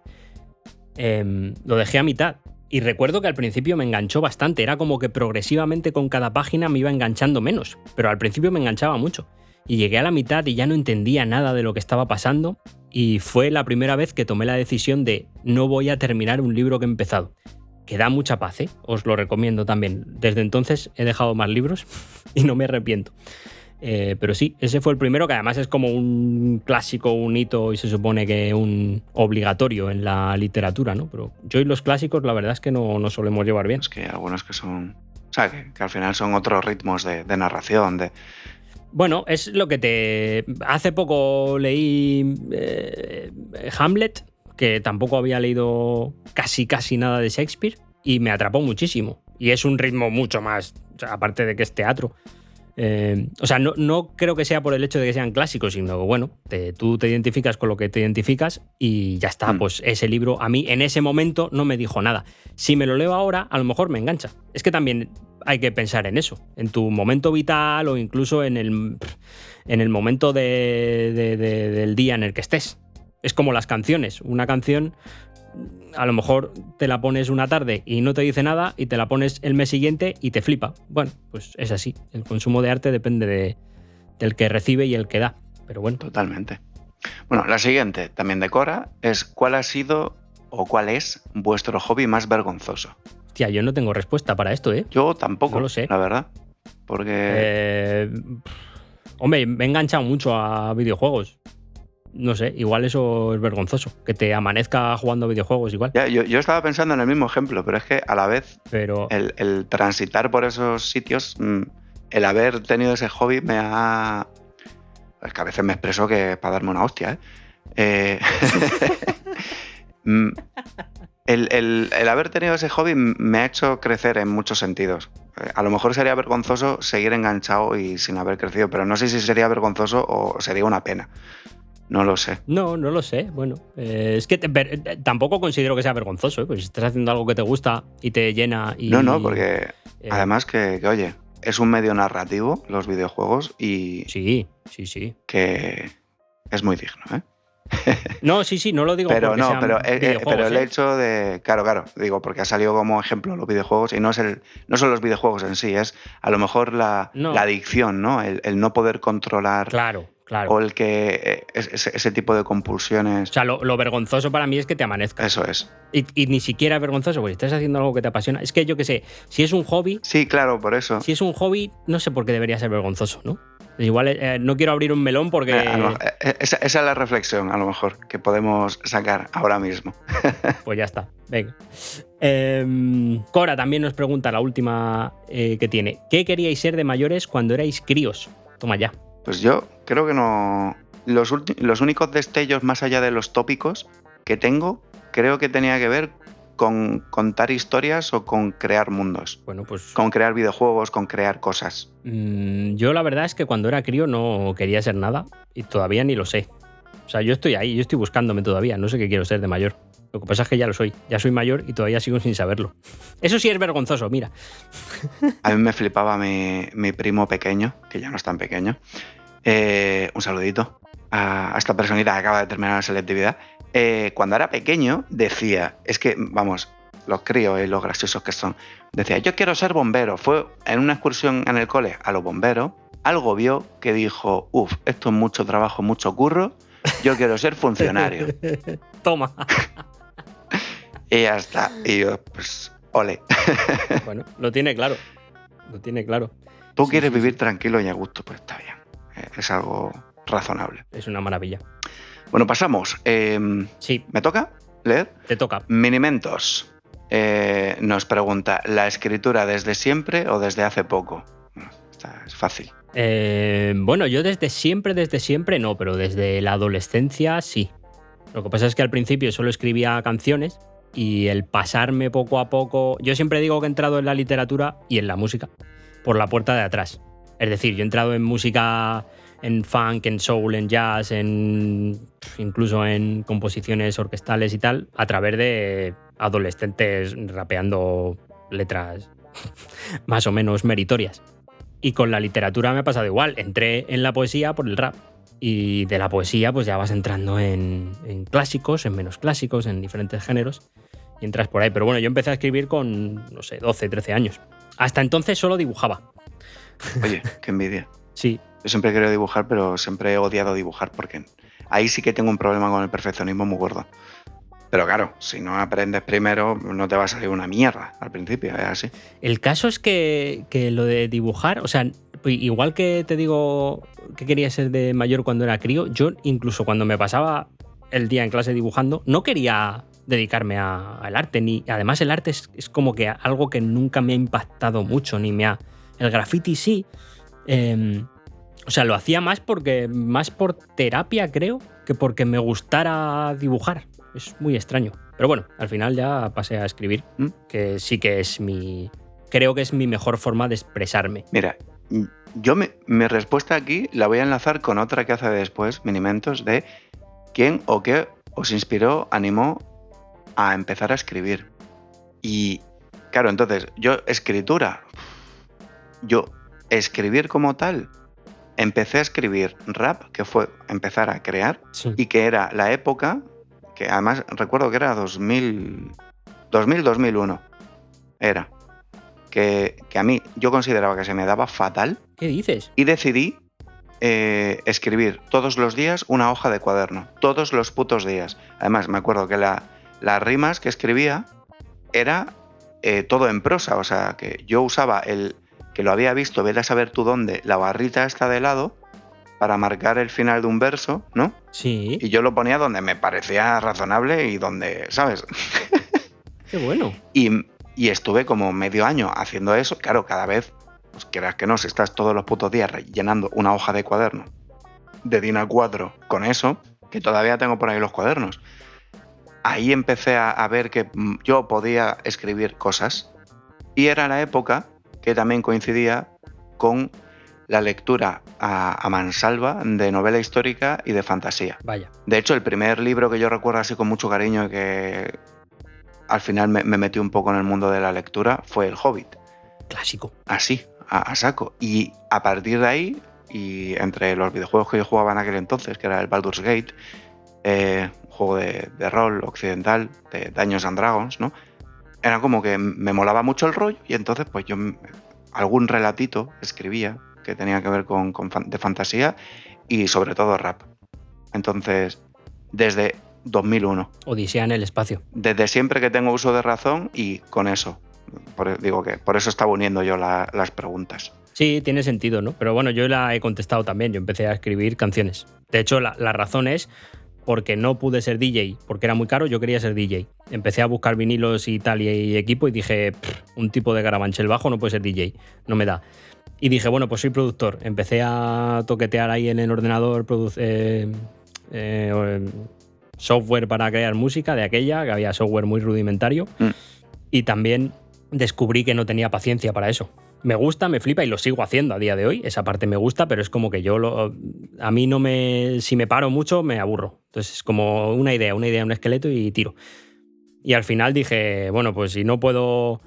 Lo dejé a mitad y recuerdo que al principio me enganchó bastante. Era como que progresivamente con cada página me iba enganchando menos, pero al principio me enganchaba mucho. Y llegué a la mitad y ya no entendía nada de lo que estaba pasando y fue la primera vez que tomé la decisión de no voy a terminar un libro que he empezado. Que da mucha paz, ¿eh? Os lo recomiendo también. Desde entonces he dejado más libros y no me arrepiento. Pero sí, ese fue el primero, que además es como un clásico, un hito y se supone que un obligatorio en la literatura, ¿no? Pero yo y los clásicos la verdad es que no solemos llevar bien. Es que algunos que son... O sea, que al final son otros ritmos de narración, de... Bueno, es lo que te... Hace poco leí Hamlet, que tampoco había leído casi nada de Shakespeare, y me atrapó muchísimo. Y es un ritmo mucho más, o sea, aparte de que es teatro. O sea, no creo que sea por el hecho de que sean clásicos, sino que, bueno, tú te identificas con lo que te identificas y ya está. Pues ese libro a mí en ese momento no me dijo nada. Si me lo leo ahora, a lo mejor me engancha. Es que también hay que pensar en eso, en tu momento vital o incluso en el momento del día en el que estés. Es como las canciones. Una canción, a lo mejor te la pones una tarde y no te dice nada y te la pones el mes siguiente y te flipa. Bueno, pues es así. El consumo de arte depende del que recibe y el que da. Pero bueno. Totalmente. Bueno, la siguiente, también de Cora, es ¿cuál ha sido o cuál es vuestro hobby más vergonzoso? Hostia, yo no tengo respuesta para esto, ¿eh? Yo tampoco, no lo sé. La verdad. Porque... hombre, me he enganchado mucho a videojuegos. No sé, igual eso es vergonzoso. Que te amanezca jugando videojuegos igual. Ya, yo estaba pensando en el mismo ejemplo, pero es que a la vez el transitar por esos sitios, el haber tenido ese hobby me ha... Es que a veces me expreso que es para darme una hostia, ¿eh? El haber tenido ese hobby me ha hecho crecer en muchos sentidos. A lo mejor sería vergonzoso seguir enganchado y sin haber crecido, pero no sé si sería vergonzoso o sería una pena. No lo sé. No lo sé. Bueno, es que tampoco considero que sea vergonzoso, ¿eh? Pues si estás haciendo algo que te gusta y te llena y... No, porque además que, oye, es un medio narrativo, los videojuegos, y Sí. que es muy digno, ¿eh? No, sí, no lo digo porque sean videojuegos, pero el hecho de... Claro, digo, porque ha salido como ejemplo los videojuegos y no son los videojuegos en sí, es a lo mejor la adicción, ¿no? El no poder controlar... Claro. O el que ese tipo de compulsiones... O sea, lo vergonzoso para mí es que te amanezca. Eso es. Y ni siquiera es vergonzoso, porque estás haciendo algo que te apasiona. Es que yo qué sé, si es un hobby... Sí, claro, por eso. Si es un hobby, no sé por qué debería ser vergonzoso, ¿no? Igual no quiero abrir un melón porque... Esa es la reflexión, a lo mejor, que podemos sacar ahora mismo. Pues ya está, venga. Cora también nos pregunta, la última que tiene. ¿Qué queríais ser de mayores cuando erais críos? Toma ya. Pues yo creo que no... Los únicos destellos más allá de los tópicos que tengo, creo que tenía que ver con contar historias o con crear mundos. Bueno, pues... Con crear videojuegos, con crear cosas. Yo la verdad es que cuando era crío no quería ser nada y todavía ni lo sé. O sea, yo estoy ahí, yo estoy buscándome todavía, no sé qué quiero ser de mayor. Lo que pasa es que ya lo soy, ya soy mayor y todavía sigo sin saberlo. Eso sí es vergonzoso, mira. A mí me flipaba mi primo pequeño, que ya no es tan pequeño. Un saludito a esta personita que acaba de terminar la selectividad. Cuando era pequeño decía, es que, vamos, los críos y los graciosos que son, decía, yo quiero ser bombero. Fue en una excursión en el cole a los bomberos, algo vio que dijo, esto es mucho trabajo, mucho curro, yo quiero ser funcionario. Toma. Y ya está. Y yo, pues, ole. Bueno, lo tiene claro. Tú quieres vivir tranquilo y a gusto, pues está bien. Es algo razonable. Es una maravilla. Bueno, pasamos. Sí. ¿Me toca leer? Te toca. Minimentos. Nos pregunta, ¿la escritura desde siempre o desde hace poco? Esta es fácil. Bueno, yo desde siempre no, pero desde la adolescencia sí. Lo que pasa es que al principio solo escribía canciones y el pasarme poco a poco... Yo siempre digo que he entrado en la literatura y en la música por la puerta de atrás. Es decir, yo he entrado en música, en funk, en soul, en jazz, incluso en composiciones orquestales y tal, a través de adolescentes rapeando letras más o menos meritorias. Y con la literatura me ha pasado igual. Entré en la poesía por el rap. Y de la poesía pues ya vas entrando en clásicos, en menos clásicos, en diferentes géneros. Y entras por ahí. Pero bueno, yo empecé a escribir con, no sé, 12, 13 años. Hasta entonces solo dibujaba. Oye, qué envidia. Sí. Yo siempre he querido dibujar, pero siempre he odiado dibujar porque ahí sí que tengo un problema con el perfeccionismo muy gordo. Pero claro, si no aprendes primero, no te va a salir una mierda al principio, es así. El caso es que lo de dibujar, o sea, igual que te digo que quería ser de mayor cuando era crío, yo incluso cuando me pasaba el día en clase dibujando, no quería dedicarme al arte, ni además el arte es como que algo que nunca me ha impactado mucho, ni me ha... El graffiti sí, o sea, lo hacía más por terapia, creo, que porque me gustara dibujar. Es muy extraño. Pero bueno, al final ya pasé a escribir, que sí que es creo que es mi mejor forma de expresarme. Mira, yo mi respuesta aquí la voy a enlazar con otra que hace después, Minimentos, de quién o qué os inspiró, animó a empezar a escribir. Y claro, entonces, yo escribir como tal, empecé a escribir rap, que fue empezar a crear, sí. Y que era la época, que además recuerdo que era 2001, era, que a mí yo consideraba que se me daba fatal. ¿Qué dices? Y decidí escribir todos los días una hoja de cuaderno, todos los putos días. Además, me acuerdo que las rimas que escribía era todo en prosa, o sea, que yo usaba que lo había visto, vete a saber tú dónde, la barrita esta de lado, para marcar el final de un verso, ¿no? Sí. Y yo lo ponía donde me parecía razonable y donde, ¿sabes? Qué bueno. Y estuve como medio año haciendo eso. Claro, cada vez, pues quieras que no, si estás todos los putos días rellenando una hoja de cuaderno de DIN A4 con eso, que todavía tengo por ahí los cuadernos. Ahí empecé a ver que yo podía escribir cosas. Y era la época que también coincidía con la lectura a mansalva de novela histórica y de fantasía. Vaya. De hecho, el primer libro que yo recuerdo así con mucho cariño y que al final me metí un poco en el mundo de la lectura fue El Hobbit. Clásico. Así, a saco. Y a partir de ahí, y entre los videojuegos que yo jugaba en aquel entonces, que era el Baldur's Gate, un juego de rol occidental, de Dungeons and Dragons, ¿no? Era como que me molaba mucho el rollo y entonces pues yo algún relatito escribía que tenía que ver de fantasía y sobre todo rap. Entonces, desde 2001. Odisea en el espacio. Desde siempre que tengo uso de razón y con eso. Digo que por eso estaba uniendo yo las preguntas. Sí, tiene sentido, ¿no? Pero bueno, yo la he contestado también. Yo empecé a escribir canciones. De hecho, la razón es porque no pude ser DJ, porque era muy caro, yo quería ser DJ. Empecé a buscar vinilos y tal y equipo y dije, un tipo de Carabanchel bajo no puede ser DJ, no me da. Y dije, bueno, pues soy productor. Empecé a toquetear ahí en el ordenador software para crear música de aquella, que había software muy rudimentario. Y también descubrí que no tenía paciencia para eso. Me gusta, me flipa y lo sigo haciendo a día de hoy. Esa parte me gusta, pero es como que a mí no me... Si me paro mucho, me aburro. Entonces es como una idea, un esqueleto y tiro. Y al final dije, bueno, pues si no puedo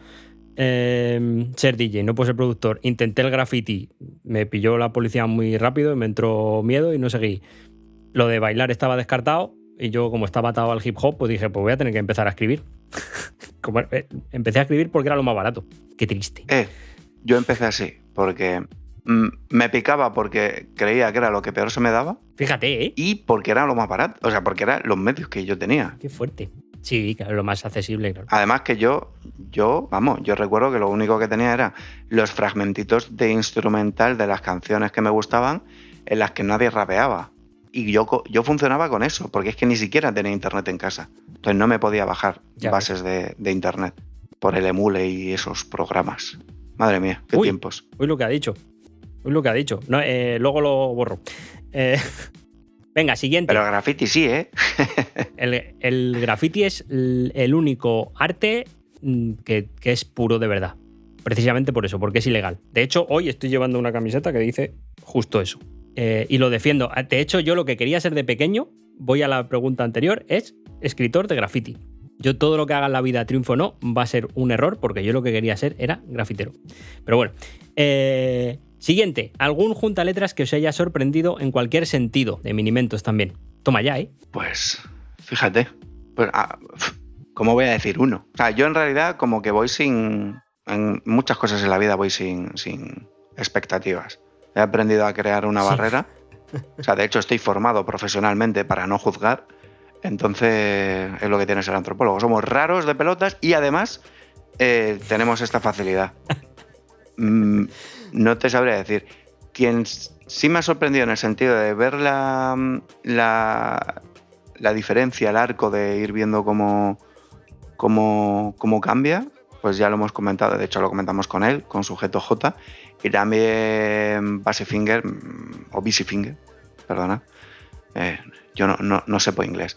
ser DJ, no puedo ser productor, intenté el graffiti, me pilló la policía muy rápido y me entró miedo y no seguí. Lo de bailar estaba descartado y yo, como estaba atado al hip hop, pues dije, pues voy a tener que empezar a escribir. Empecé a escribir porque era lo más barato. Qué triste. Yo empecé así, porque me picaba porque creía que era lo que peor se me daba. Fíjate, ¿eh? Y porque era lo más barato, o sea, porque eran los medios que yo tenía. Qué fuerte. Sí, claro, lo más accesible, claro. Además que yo recuerdo que lo único que tenía era los fragmentitos de instrumental de las canciones que me gustaban en las que nadie rapeaba. Y yo funcionaba con eso, porque es que ni siquiera tenía internet en casa. Entonces no me podía bajar bases de internet por el Emule y esos programas. Madre mía, qué tiempos. Uy, lo que ha dicho. No, luego lo borro. Venga, siguiente. Pero el graffiti sí, ¿eh? El graffiti es el único arte que es puro de verdad. Precisamente por eso, porque es ilegal. De hecho, hoy estoy llevando una camiseta que dice justo eso. Y lo defiendo. De hecho, yo lo que quería ser de pequeño, voy a la pregunta anterior, es escritor de graffiti. Yo todo lo que haga en la vida, triunfo o no, va a ser un error, porque yo lo que quería ser era grafitero. Pero bueno. Siguiente. ¿Algún juntaletras que os haya sorprendido en cualquier sentido? De Minimentos también. Toma ya, ¿eh? Pues, fíjate. Pues, ¿cómo voy a decir uno? O sea, yo en realidad como que voy en muchas cosas en la vida voy sin expectativas. He aprendido a crear una barrera. O sea, de hecho estoy formado profesionalmente para no juzgar. Entonces es lo que tiene ser antropólogo. Somos raros de pelotas y además tenemos esta facilidad. No te sabría decir. Quien sí me ha sorprendido en el sentido de ver la diferencia, el arco de ir viendo cómo cambia, pues ya lo hemos comentado. De hecho lo comentamos con él, con Sujeto J. Y también Basifinger, o Bisifinger, perdona. Yo no sé por inglés.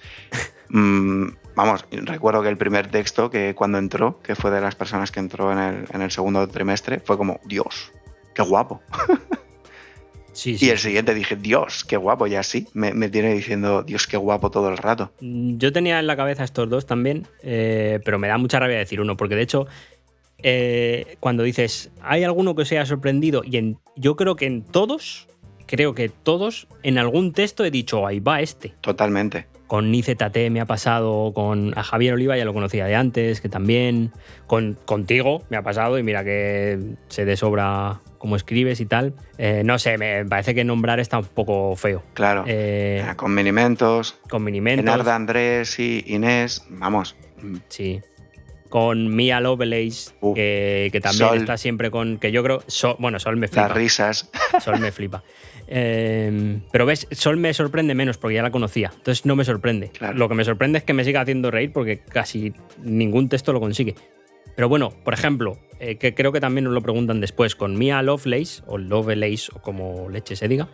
Vamos, recuerdo que el primer texto que cuando entró, que fue de las personas que entró en el segundo trimestre, fue como, Dios, qué guapo. Sí. Y el siguiente dije, Dios, qué guapo, y así me tiene diciendo, Dios, qué guapo todo el rato. Yo tenía en la cabeza estos dos también, pero me da mucha rabia decir uno, porque de hecho, cuando dices, ¿hay alguno que os haya sorprendido? Y yo creo que todos, en algún texto he dicho, ahí va este. Totalmente. Con NiceTT me ha pasado, a Javier Oliva ya lo conocía de antes, que también, contigo me ha pasado y mira que se de sobra cómo escribes y tal. No sé, me parece que nombrar está un poco feo. Claro, con Minimentos. Con Minimentos. Enarda Andrés y Inés, vamos. Sí. Con Mia Lovelace, que también Sol, está siempre con... Que yo creo... Sol me flipa. Las risas. Sol me flipa. Pero ves, Sol me sorprende menos porque ya la conocía. Entonces no me sorprende. Claro. Lo que me sorprende es que me siga haciendo reír porque casi ningún texto lo consigue. Pero bueno, por ejemplo, que creo que también nos lo preguntan después, con Mia Lovelace, o Lovelace, o como leche se diga,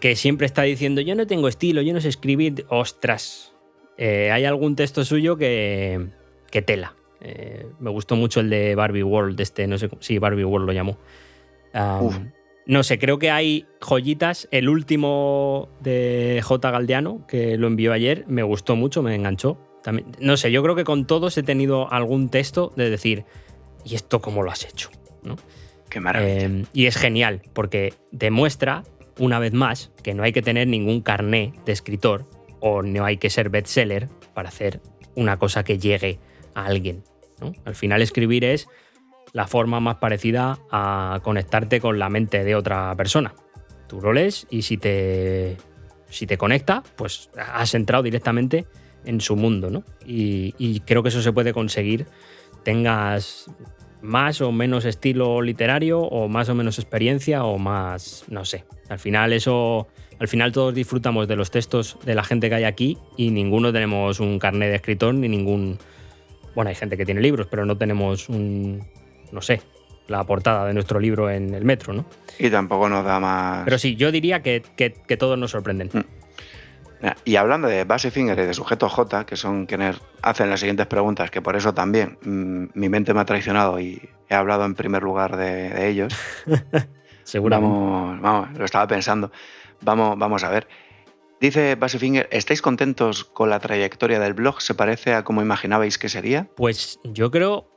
que siempre está diciendo, yo no tengo estilo, yo no sé escribir. ¡Ostras! Hay algún texto suyo que tela. Me gustó mucho el de Barbie World, no sé si Barbie World lo llamó. No sé, creo que hay joyitas. El último de J. Galdeano, que lo envió ayer, me gustó mucho, me enganchó. También, no sé, yo creo que con todos he tenido algún texto de decir, ¿y esto cómo lo has hecho? ¿No? Qué maravilla. Y es genial, porque demuestra, una vez más, que no hay que tener ningún carné de escritor o no hay que ser bestseller para hacer una cosa que llegue a alguien, ¿no? Al final escribir es la forma más parecida a conectarte con la mente de otra persona. Tú lo lees y si te conecta, pues has entrado directamente en su mundo, ¿no? Y creo que eso se puede conseguir, tengas más o menos estilo literario o más o menos experiencia o más, no sé. Al final todos disfrutamos de los textos de la gente que hay aquí y ninguno tenemos un carnet de escritor ni ningún... Bueno, hay gente que tiene libros, pero no tenemos no sé, la portada de nuestro libro en el metro, ¿no? Y tampoco nos da más... Pero sí, yo diría que todos nos sorprenden. Y hablando de Basifinger y de sujeto J, que son quienes hacen las siguientes preguntas, que por eso también mi mente me ha traicionado y he hablado en primer lugar de ellos. Seguramente. Vamos, lo estaba pensando. Vamos a ver. Dice Basifinger, ¿estáis contentos con la trayectoria del blog? ¿Se parece a como imaginabais que sería? Pues yo creo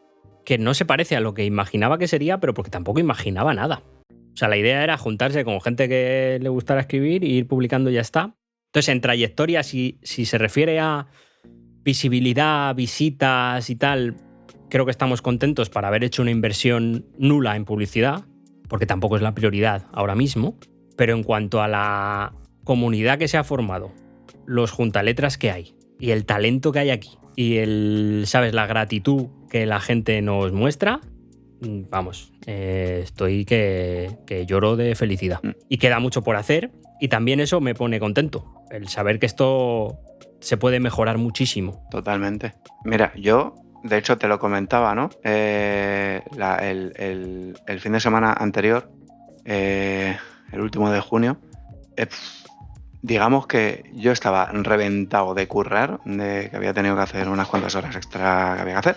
que no se parece a lo que imaginaba que sería, pero porque tampoco imaginaba nada. O sea, la idea era juntarse con gente que le gustara escribir e ir publicando y ya está. Entonces, en trayectoria, si se refiere a visibilidad, visitas y tal, creo que estamos contentos por haber hecho una inversión nula en publicidad, porque tampoco es la prioridad ahora mismo. Pero en cuanto a la comunidad que se ha formado, los juntaletras que hay y el talento que hay aquí y ¿sabes? La gratitud que la gente nos muestra, vamos, estoy que lloro de felicidad. Y queda mucho por hacer y también eso me pone contento, el saber que esto se puede mejorar muchísimo. Totalmente. Mira, yo, de hecho, te lo comentaba, ¿no? El fin de semana anterior, el último de junio, digamos que yo estaba reventado de currar, de que había tenido que hacer unas cuantas horas extra que había que hacer,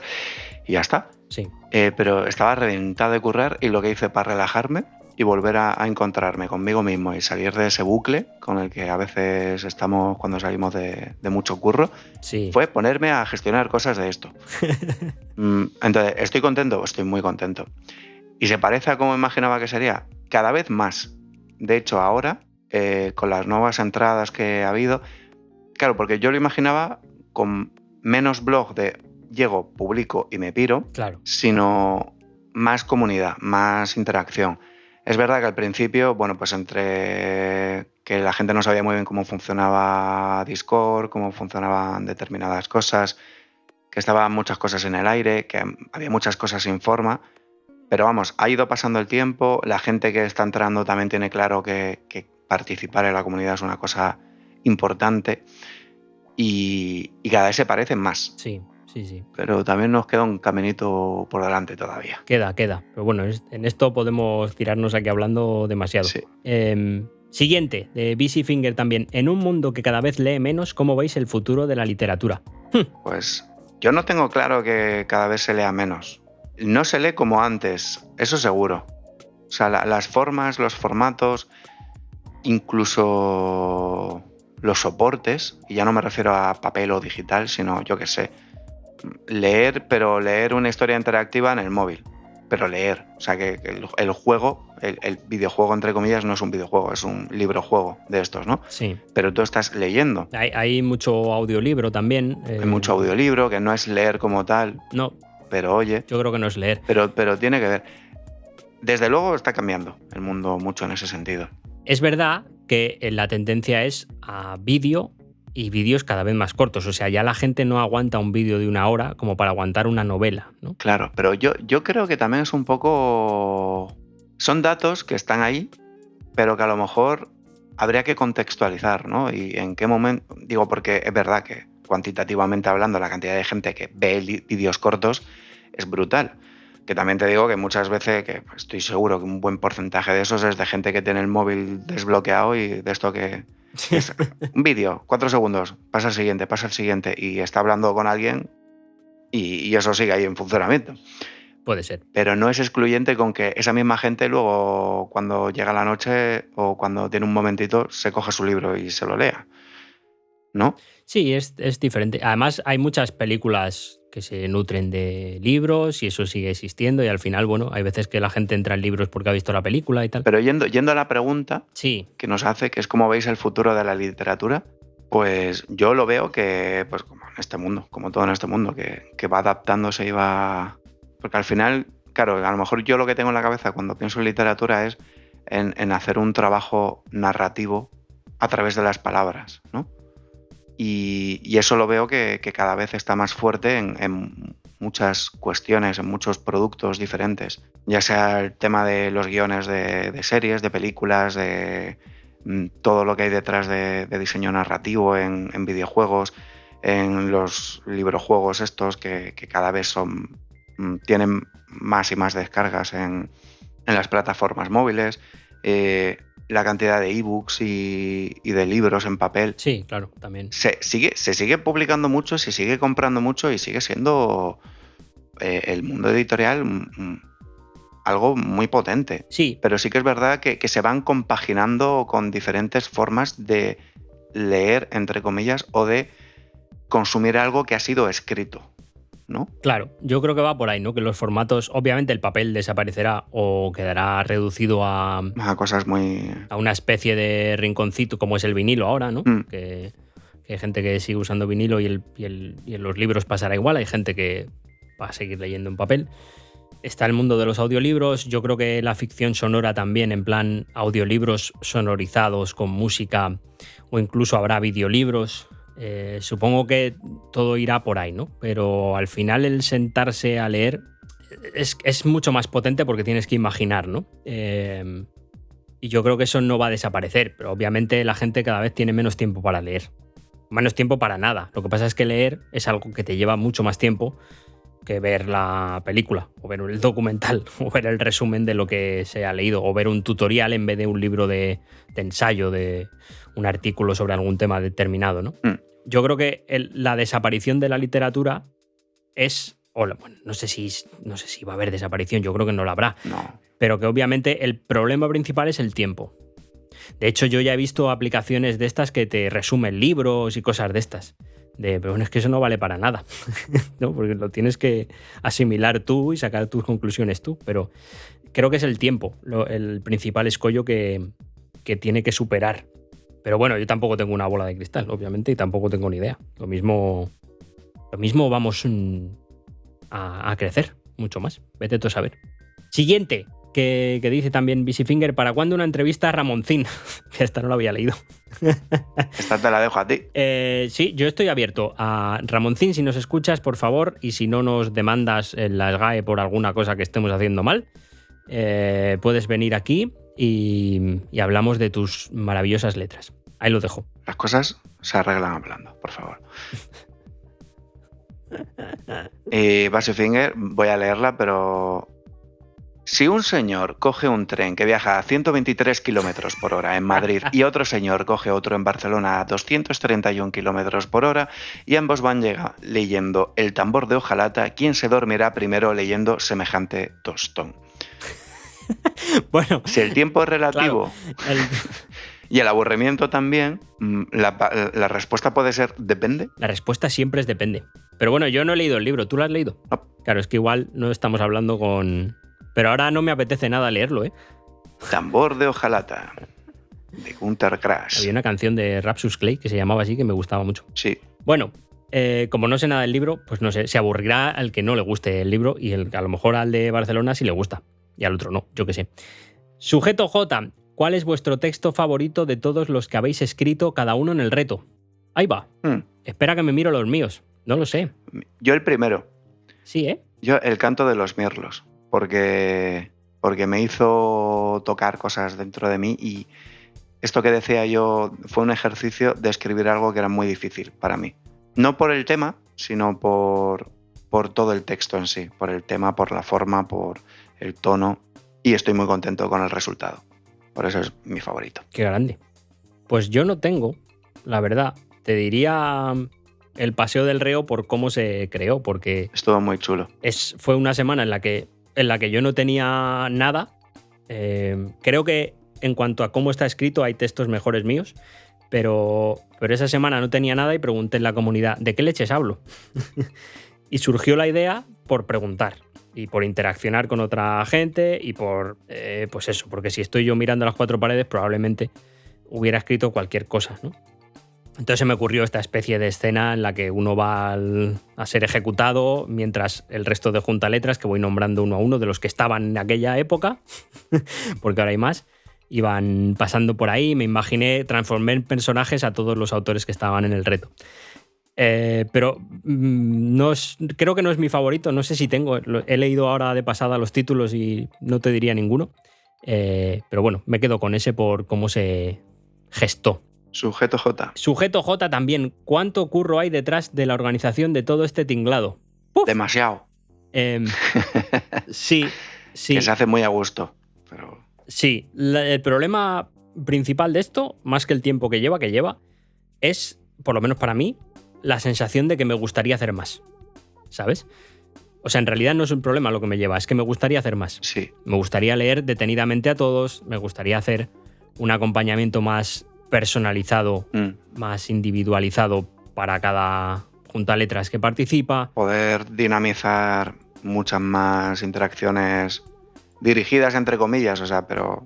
y ya está. Sí. Pero estaba reventado de currar y lo que hice para relajarme y volver a encontrarme conmigo mismo y salir de ese bucle con el que a veces estamos cuando salimos de mucho curro, sí, fue ponerme a gestionar cosas de esto. Entonces, ¿estoy contento? Estoy muy contento. ¿Y se parece a como imaginaba que sería? Cada vez más. De hecho, ahora, con las nuevas entradas que ha habido, claro, porque yo lo imaginaba con menos blog de llego, publico y me piro, claro, sino más comunidad, más interacción. Es verdad que al principio, bueno, pues entre que la gente no sabía muy bien cómo funcionaba Discord, cómo funcionaban determinadas cosas, que estaban muchas cosas en el aire, que había muchas cosas sin forma, pero vamos, ha ido pasando el tiempo, la gente que está entrando también tiene claro que participar en la comunidad es una cosa importante y cada vez se parecen más. Sí. Pero también nos queda un caminito por delante todavía. Queda. Pero bueno, en esto podemos tirarnos aquí hablando demasiado. Sí. Siguiente, de Basifinger también. En un mundo que cada vez lee menos, ¿cómo veis el futuro de la literatura? Pues yo no tengo claro que cada vez se lea menos. No se lee como antes, eso seguro. O sea, las formas, los formatos, incluso los soportes, y ya no me refiero a papel o digital, sino, yo qué sé, pero leer una historia interactiva en el móvil. Pero leer, o sea, que el juego, el videojuego, entre comillas, no es un videojuego, es un librojuego de estos, ¿no? Sí. Pero tú estás leyendo. Hay mucho audiolibro también. Hay mucho audiolibro, que no es leer como tal. No. Pero oye. Yo creo que no es leer. Pero tiene que ver. Desde luego está cambiando el mundo mucho en ese sentido. Es verdad que la tendencia es a vídeo y vídeos cada vez más cortos. O sea, ya la gente no aguanta un vídeo de 1 hora como para aguantar una novela, ¿no? Claro, pero yo creo que también es un poco... Son datos que están ahí, pero que a lo mejor habría que contextualizar, ¿no? Y en qué momento... Digo, porque es verdad que cuantitativamente hablando la cantidad de gente que ve vídeos cortos es brutal. Que también te digo que muchas veces, que estoy seguro que un buen porcentaje de esos es de gente que tiene el móvil desbloqueado y de esto que... Es un vídeo, 4 segundos, pasa el siguiente y está hablando con alguien y eso sigue ahí en funcionamiento. Puede ser. Pero no es excluyente con que esa misma gente luego, cuando llega la noche o cuando tiene un momentito, se coge su libro y se lo lea, ¿no? Sí, es diferente. Además, hay muchas películas que se nutren de libros y eso sigue existiendo y al final, bueno, hay veces que la gente entra en libros porque ha visto la película y tal. Pero yendo a la pregunta Sí, que nos hace, que es cómo veis el futuro de la literatura, pues yo lo veo que, pues como en este mundo, como todo en este mundo, que va adaptándose y va... Porque al final, claro, a lo mejor yo lo que tengo en la cabeza cuando pienso en literatura es en hacer un trabajo narrativo a través de las palabras, ¿no? Y eso lo veo que cada vez está más fuerte en muchas cuestiones, en muchos productos diferentes. Ya sea el tema de los guiones de series, de películas, de todo lo que hay detrás de diseño narrativo en videojuegos, en los librojuegos estos que cada vez tienen más y más descargas en las plataformas móviles. La cantidad de ebooks y de libros en papel. sí, claro, también. Se sigue publicando mucho, se sigue comprando mucho y sigue siendo el mundo editorial algo muy potente. Sí, Pero sí que es verdad que se van compaginando con diferentes formas de leer, entre comillas, o de consumir algo que ha sido escrito, ¿no? claro, yo creo que va por ahí, ¿no? Que los formatos, obviamente el papel desaparecerá o quedará reducido a Cosas muy... una especie de rinconcito como es el vinilo ahora, ¿no? Que hay gente que sigue usando vinilo y en los libros pasará igual, hay gente que va a seguir leyendo en papel. Está el mundo de los audiolibros, yo creo que la ficción sonora también, en plan audiolibros sonorizados con música o incluso habrá videolibros. Supongo que todo irá por ahí, ¿no? Pero al final el sentarse a leer es mucho más potente porque tienes que imaginar, ¿no? Y yo creo que eso no va a desaparecer, pero obviamente la gente cada vez tiene menos tiempo para leer. Menos tiempo para nada. Lo que pasa es que leer es algo que te lleva mucho más tiempo que ver la película, o ver el documental, o ver el resumen de lo que se ha leído, o ver un tutorial en vez de un libro de ensayo, de un artículo sobre algún tema determinado, ¿no? Yo creo que la desaparición de la literatura es... Bueno, no sé si va a haber desaparición, yo creo que no la habrá. No. Pero que obviamente el problema principal es el tiempo. De hecho, yo ya he visto aplicaciones de estas que te resumen libros y cosas de estas. Pero bueno, es que eso no vale para nada, ¿no? Porque lo tienes que asimilar tú y sacar tus conclusiones tú. Pero creo que es el tiempo el principal escollo que tiene que superar. Pero bueno, yo tampoco tengo una bola de cristal, obviamente, y tampoco tengo ni idea. Lo mismo vamos a crecer mucho más. Vete tú a saber. Siguiente, que dice también Busyfinger, ¿para cuándo una entrevista a Ramoncín? Que esta no la había leído. Esta te la dejo a ti. Sí, yo estoy abierto a Ramoncín, si nos escuchas, por favor, y si no nos demandas en la SGAE por alguna cosa que estemos haciendo mal, puedes venir aquí y hablamos de tus maravillosas letras. Ahí lo dejo. Las cosas se arreglan hablando, por favor. Busyfinger, voy a leerla, pero... Si un señor coge un tren que viaja a 123 kilómetros por hora en Madrid y otro señor coge otro en Barcelona a 231 kilómetros por hora y ambos van leyendo El tambor de hojalata, ¿quién se dormirá primero leyendo semejante tostón? Bueno, si el tiempo es relativo claro, y el aburrimiento también, la respuesta puede ser depende. La respuesta siempre es depende. Pero bueno, yo no he leído el libro. ¿Tú lo has leído? No. Claro, es que igual no estamos hablando con... Pero ahora no me apetece nada leerlo, ¿eh? Tambor de hojalata, de Gunter Grass. Había una canción de Rapsus Clay que se llamaba así, que me gustaba mucho. Sí. Bueno, como no sé nada del libro, pues no sé, se aburrirá al que no le guste el libro y a lo mejor al de Barcelona sí le gusta. Y al otro no, yo qué sé. Sujeto J, ¿cuál es vuestro texto favorito de todos los que habéis escrito cada uno en el reto? Ahí va. Espera que me miro los míos. No lo sé. Yo el primero. Sí, ¿eh? Yo el canto de los mirlos. Porque me hizo tocar cosas dentro de mí y esto que decía yo fue un ejercicio de escribir algo que era muy difícil para mí. No por el tema, sino por todo el texto en sí. Por el tema, por la forma, por el tono. Y estoy muy contento con el resultado. Por eso es mi favorito. Qué grande. Pues yo no tengo, la verdad. Te diría El paseo del reo por cómo se creó, porque... Estuvo muy chulo. Fue una semana en la que en la que yo no tenía nada. Creo que en cuanto a cómo está escrito hay textos mejores míos, pero esa semana no tenía nada y pregunté en la comunidad, ¿de qué leches hablo? Y surgió la idea por preguntar y por interaccionar con otra gente y por, pues eso, porque si estoy yo mirando las cuatro paredes probablemente hubiera escrito cualquier cosa, ¿no? Entonces se me ocurrió esta especie de escena en la que uno va a ser ejecutado mientras el resto de juntaletras, que voy nombrando uno a uno de los que estaban en aquella época, porque ahora hay más, iban pasando por ahí. Me imaginé, transformé en personajes a todos los autores que estaban en el reto. Pero creo que no es mi favorito, no sé si tengo, he leído ahora de pasada los títulos y no te diría ninguno, pero bueno, me quedo con ese por cómo se gestó. Sujeto J. Sujeto J también. ¿Cuánto curro hay detrás de la organización de todo este tinglado? ¡Puf! Demasiado. Sí. Que se hace muy a gusto. Pero... Sí, el problema principal de esto, más que el tiempo que lleva, es, por lo menos para mí, la sensación de que me gustaría hacer más. ¿Sabes? O sea, en realidad no es un problema lo que me lleva, es que me gustaría hacer más. Sí. Me gustaría leer detenidamente a todos, me gustaría hacer un acompañamiento más personalizado, más individualizado para cada juntaletras que participa. Poder dinamizar muchas más interacciones dirigidas, entre comillas, o sea, pero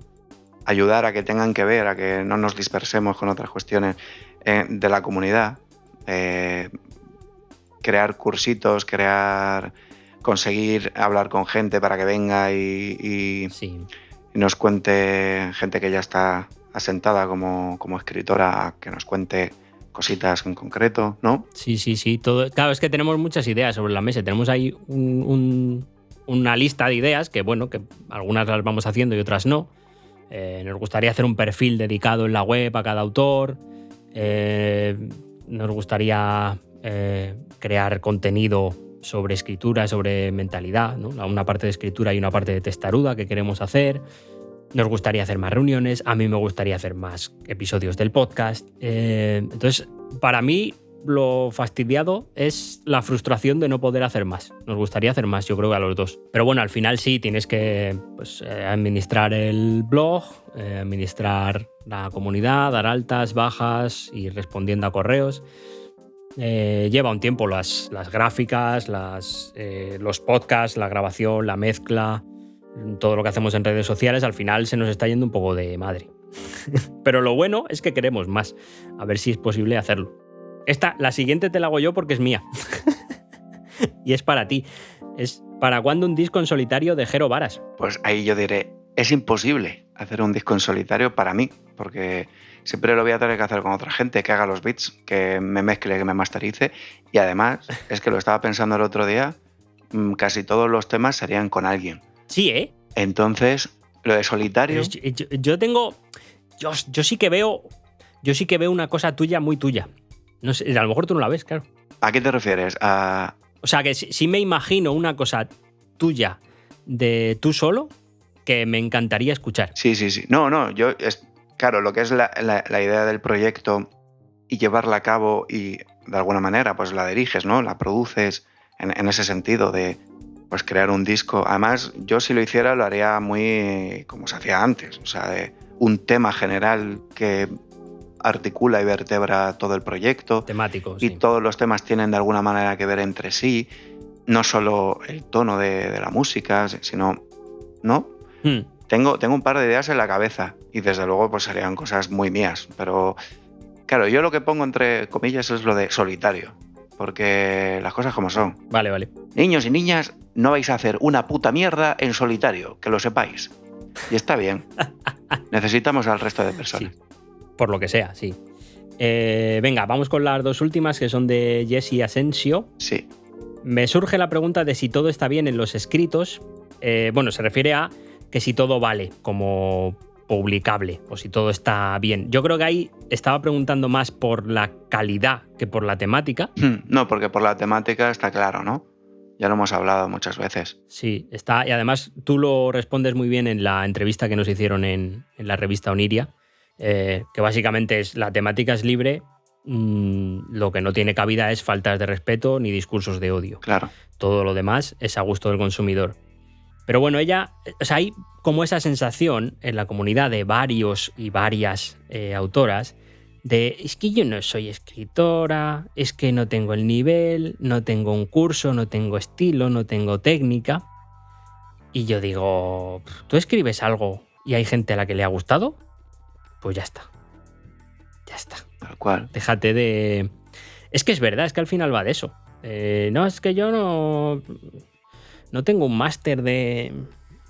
ayudar a que tengan que ver, a que no nos dispersemos con otras cuestiones de la comunidad. Crear cursitos, conseguir hablar con gente para que venga y nos cuente, gente que ya está asentada como escritora, que nos cuente cositas en concreto, ¿no? Sí. Todo, claro, es que tenemos muchas ideas sobre la mesa. Tenemos ahí una lista de ideas que, bueno, que algunas las vamos haciendo y otras no. Nos gustaría hacer un perfil dedicado en la web a cada autor. Nos gustaría crear contenido sobre escritura, sobre mentalidad, ¿no? Una parte de escritura y una parte de testaruda que queremos hacer. Nos gustaría hacer más reuniones, a mí me gustaría hacer más episodios del podcast. Entonces, para mí, lo fastidiado es la frustración de no poder hacer más. Nos gustaría hacer más, yo creo que a los dos. Pero bueno, al final sí, tienes que administrar el blog, administrar la comunidad, dar altas, bajas, ir respondiendo a correos. Lleva un tiempo las gráficas, los podcasts, la grabación, la mezcla, todo lo que hacemos en redes sociales. Al final se nos está yendo un poco de madre. Pero lo bueno es que queremos más. A ver si es posible hacerlo. La siguiente te la hago yo porque es mía. Y es para ti. Es ¿para cuándo un disco en solitario de Jero Varas? Pues ahí yo diré, es imposible hacer un disco en solitario para mí, porque siempre lo voy a tener que hacer con otra gente, que haga los beats, que me mezcle, que me masterice. Y además, es que lo estaba pensando el otro día, casi todos los temas serían con alguien. Sí, ¿eh? Entonces, lo de solitario... Yo sí que veo una cosa tuya muy tuya. No sé, a lo mejor tú no la ves, claro. ¿A qué te refieres? O sea, que sí me imagino una cosa tuya de tú solo que me encantaría escuchar. Sí. No, claro, lo que es la idea del proyecto y llevarla a cabo y de alguna manera pues la diriges, ¿no? La produces en ese sentido de pues crear un disco. Además, yo si lo hiciera lo haría muy como se hacía antes, o sea, de un tema general que articula y vertebra todo el proyecto. Temático, y sí. Todos los temas tienen de alguna manera que ver entre sí, no solo el tono de la música, sino, ¿no? Tengo un par de ideas en la cabeza y desde luego pues serían cosas muy mías, pero claro, yo lo que pongo entre comillas es lo de solitario, porque las cosas como son. Vale. Niños y niñas, no vais a hacer una puta mierda en solitario, que lo sepáis. Y está bien. Necesitamos al resto de personas. Sí, por lo que sea, sí. Venga, vamos con las dos últimas, que son de Jesse Asensio. Sí. Me surge la pregunta de si todo está bien en los escritos. Bueno, se refiere a que si todo vale como publicable o si todo está bien. Yo creo que ahí estaba preguntando más por la calidad que por la temática. No, porque por la temática está claro, ¿no? Ya lo hemos hablado muchas veces. Sí, está. Y además tú lo respondes muy bien en la entrevista que nos hicieron en la revista Oniria, que básicamente es la temática es libre, lo que no tiene cabida es faltas de respeto ni discursos de odio. Claro. Todo lo demás es a gusto del consumidor. Pero bueno, ella, o sea, hay como esa sensación en la comunidad de varios y varias autoras de es que yo no soy escritora, es que no tengo el nivel, no tengo un curso, no tengo estilo, no tengo técnica. Y yo digo, ¿tú escribes algo y hay gente a la que le ha gustado? Pues ya está. Ya está. Tal cual. Déjate de... Es que es verdad, es que al final va de eso. No, es que yo no tengo un máster de...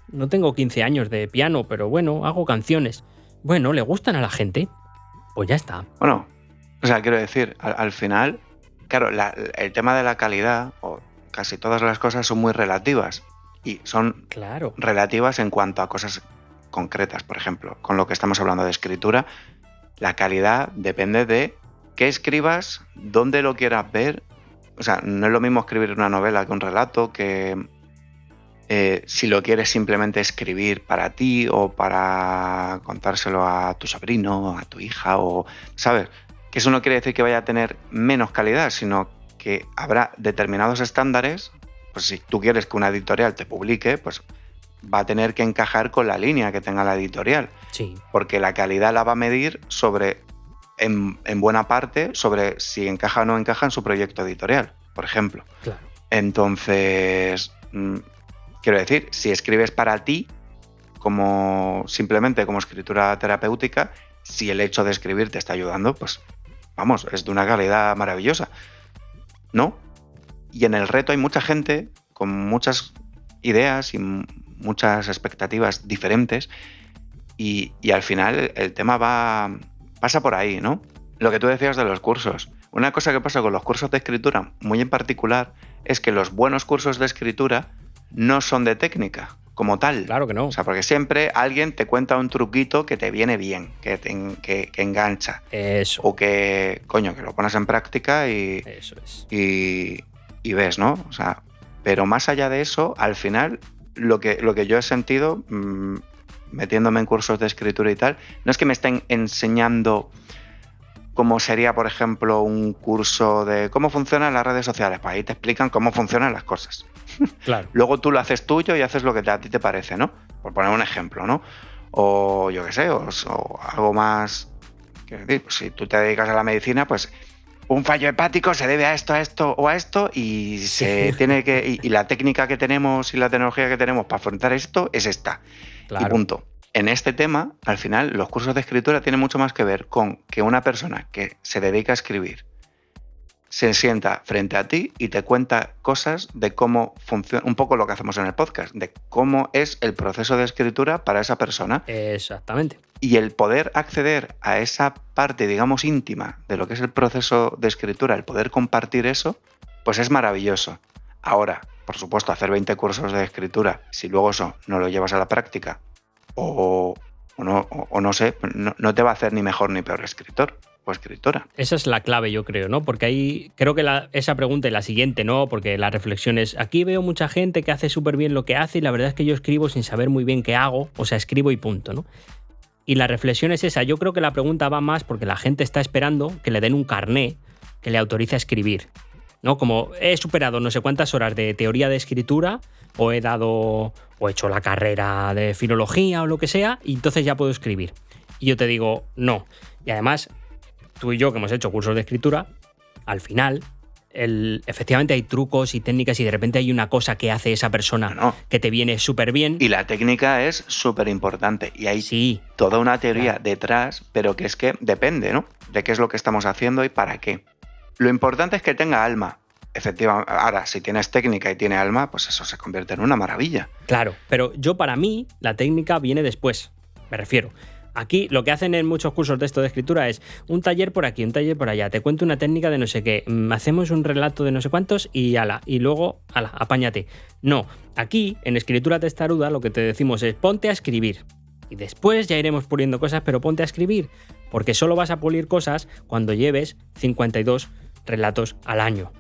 No tengo 15 años de piano, pero bueno, hago canciones. Bueno, ¿le gustan a la gente? Pues ya está. Bueno, o sea, quiero decir, al final, claro, el tema de la calidad, o casi todas las cosas son muy relativas. Y son Claro. relativas en cuanto a cosas concretas. Por ejemplo, con lo que estamos hablando de escritura, la calidad depende de qué escribas, dónde lo quieras ver. O sea, no es lo mismo escribir una novela que un relato, que si lo quieres simplemente escribir para ti o para contárselo a tu sobrino, a tu hija, o ¿sabes? Que eso no quiere decir que vaya a tener menos calidad, sino que habrá determinados estándares. Pues si tú quieres que una editorial te publique, pues va a tener que encajar con la línea que tenga la editorial. Sí. Porque la calidad la va a medir en buena parte, sobre si encaja o no encaja en su proyecto editorial, por ejemplo. Claro. Entonces, quiero decir, si escribes para ti, simplemente como escritura terapéutica, si el hecho de escribir te está ayudando, pues vamos, es de una calidad maravillosa, ¿no? Y en el reto hay mucha gente con muchas ideas y muchas expectativas diferentes y al final el tema pasa por ahí, ¿no? Lo que tú decías de los cursos. Una cosa que pasa con los cursos de escritura, muy en particular, es que los buenos cursos de escritura no son de técnica, como tal. Claro que no. O sea, porque siempre alguien te cuenta un truquito que te viene bien, que engancha. Eso. O que, coño, que lo pones en práctica y... Eso es. Y ves, ¿no? O sea, pero más allá de eso, al final, lo que yo he sentido, metiéndome en cursos de escritura y tal, no es que me estén enseñando cómo sería, por ejemplo, un curso de cómo funcionan las redes sociales. Pues ahí te explican cómo funcionan las cosas. Claro. Luego tú lo haces tuyo y haces lo que a ti te parece, ¿no? Por poner un ejemplo, ¿no? O yo qué sé, o algo más... Pues si tú te dedicas a la medicina, pues... Un fallo hepático se debe a esto o a esto y se tiene que y la técnica que tenemos y la tecnología que tenemos para afrontar esto es esta. Claro. Y punto. En este tema, al final, los cursos de escritura tienen mucho más que ver con que una persona que se dedica a escribir se sienta frente a ti y te cuenta cosas de cómo funciona, un poco lo que hacemos en el podcast, de cómo es el proceso de escritura para esa persona. Exactamente. Y el poder acceder a esa parte, digamos, íntima de lo que es el proceso de escritura, el poder compartir eso, pues es maravilloso. Ahora, por supuesto, hacer 20 cursos de escritura, si luego eso no lo llevas a la práctica o no sé, no te va a hacer ni mejor ni peor escritor o escritora. Esa es la clave, yo creo, ¿no? Porque ahí creo que esa pregunta y la siguiente, ¿no? Porque la reflexión es, aquí veo mucha gente que hace súper bien lo que hace y la verdad es que yo escribo sin saber muy bien qué hago, o sea, escribo y punto, ¿no? Y la reflexión es esa. Yo creo que la pregunta va más porque la gente está esperando que le den un carné que le autorice a escribir, ¿no? Como he superado no sé cuántas horas de teoría de escritura o he hecho la carrera de filología o lo que sea y entonces ya puedo escribir. Y yo te digo, no. Y además, tú y yo que hemos hecho cursos de escritura, al final... efectivamente hay trucos y técnicas y de repente hay una cosa que hace esa persona que te viene súper bien. Y la técnica es súper importante y hay toda una teoría detrás, pero que es que depende, ¿no? De qué es lo que estamos haciendo y para qué. Lo importante es que tenga alma. Efectivamente, ahora, si tienes técnica y tiene alma, pues eso se convierte en una maravilla. Claro, pero para mí, la técnica viene después, me refiero. Aquí lo que hacen en muchos cursos de esto de escritura es un taller por aquí, un taller por allá, te cuento una técnica de no sé qué, hacemos un relato de no sé cuántos y luego, apáñate. No, aquí en escritura testaruda lo que te decimos es ponte a escribir y después ya iremos puliendo cosas, pero ponte a escribir, porque solo vas a pulir cosas cuando lleves 52 relatos al año.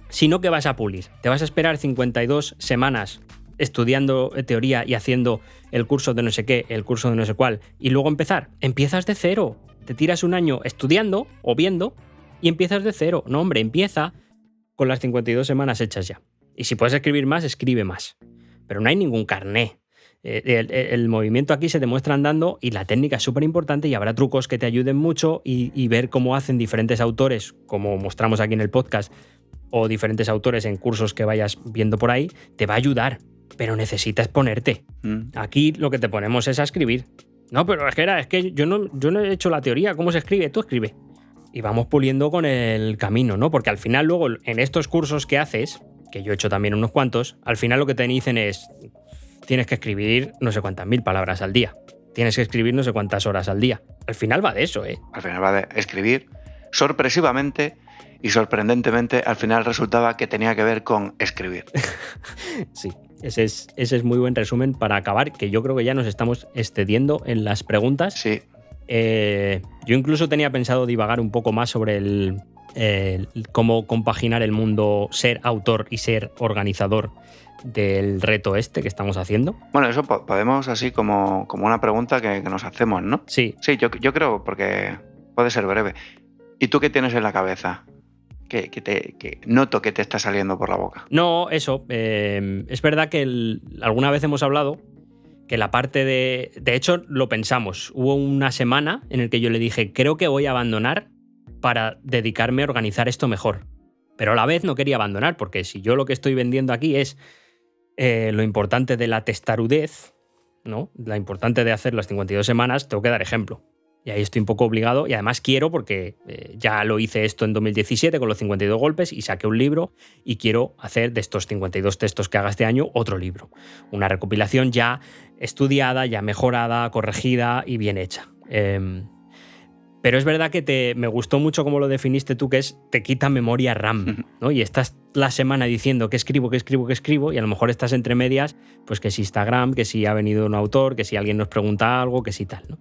Si no, ¿qué vas a pulir? ¿Te vas a esperar 52 semanas estudiando teoría y haciendo el curso de no sé qué, el curso de no sé cuál, y luego empezar? Empiezas de cero. Te tiras un año estudiando o viendo y empiezas de cero. No, hombre, empieza con las 52 semanas hechas ya. Y si puedes escribir más, escribe más. pero no hay ningún carné. El movimiento aquí se demuestra andando y la técnica es súper importante y habrá trucos que te ayuden mucho y ver cómo hacen diferentes autores, como mostramos aquí en el podcast, o diferentes autores en cursos que vayas viendo por ahí, te va a ayudar, pero necesitas ponerte. Aquí lo que te ponemos es a escribir. No, pero es que yo no he hecho la teoría, ¿cómo se escribe? Tú escribe. Y vamos puliendo con el camino, ¿no? Porque al final luego en estos cursos que haces, que yo he hecho también unos cuantos, al final lo que te dicen es: tienes que escribir no sé cuántas 1000 palabras al día. Tienes que escribir no sé cuántas horas al día. Al final va de eso, ¿eh? Al final va de escribir sorpresivamente y sorprendentemente al final resultaba que tenía que ver con escribir. Sí, ese es muy buen resumen para acabar, que yo creo que ya nos estamos excediendo en las preguntas. Sí. Yo incluso tenía pensado divagar un poco más sobre cómo compaginar el mundo ser autor y ser organizador del reto este que estamos haciendo. Bueno, eso podemos así como una pregunta que nos hacemos, ¿no? Sí. Sí, yo creo, porque puede ser breve. ¿Y tú qué tienes en la cabeza? Que noto que te está saliendo por la boca. No, eso. Es verdad que alguna vez hemos hablado que la parte de hecho, lo pensamos. Hubo una semana en la que yo le dije, creo que voy a abandonar para dedicarme a organizar esto mejor. Pero a la vez no quería abandonar, porque si yo lo que estoy vendiendo aquí es lo importante de la testarudez, ¿no? La importante de hacer las 52 semanas, tengo que dar ejemplo. Y ahí estoy un poco obligado, y además quiero, porque ya lo hice esto en 2017 con los 52 golpes y saqué un libro, y quiero hacer de estos 52 textos que haga este año otro libro. Una recopilación ya estudiada, ya mejorada, corregida y bien hecha. Pero es verdad que me gustó mucho cómo lo definiste tú, que es te quita memoria RAM, ¿no? Y estás la semana diciendo que escribo, y a lo mejor estás entre medias, pues que si Instagram, que si ha venido un autor, que si alguien nos pregunta algo, que si tal, ¿no?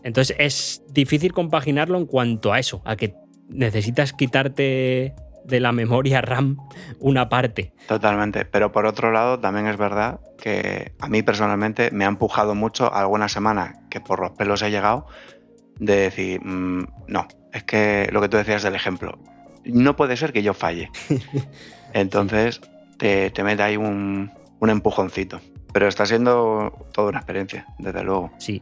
Entonces es difícil compaginarlo en cuanto a eso, a que necesitas quitarte de la memoria RAM una parte. Totalmente, pero por otro lado también es verdad que a mí personalmente me ha empujado mucho alguna semana que por los pelos he llegado de decir, no, es que lo que tú decías del ejemplo, no puede ser que yo falle. Entonces te mete ahí un empujoncito. Pero está siendo toda una experiencia, desde luego. Sí.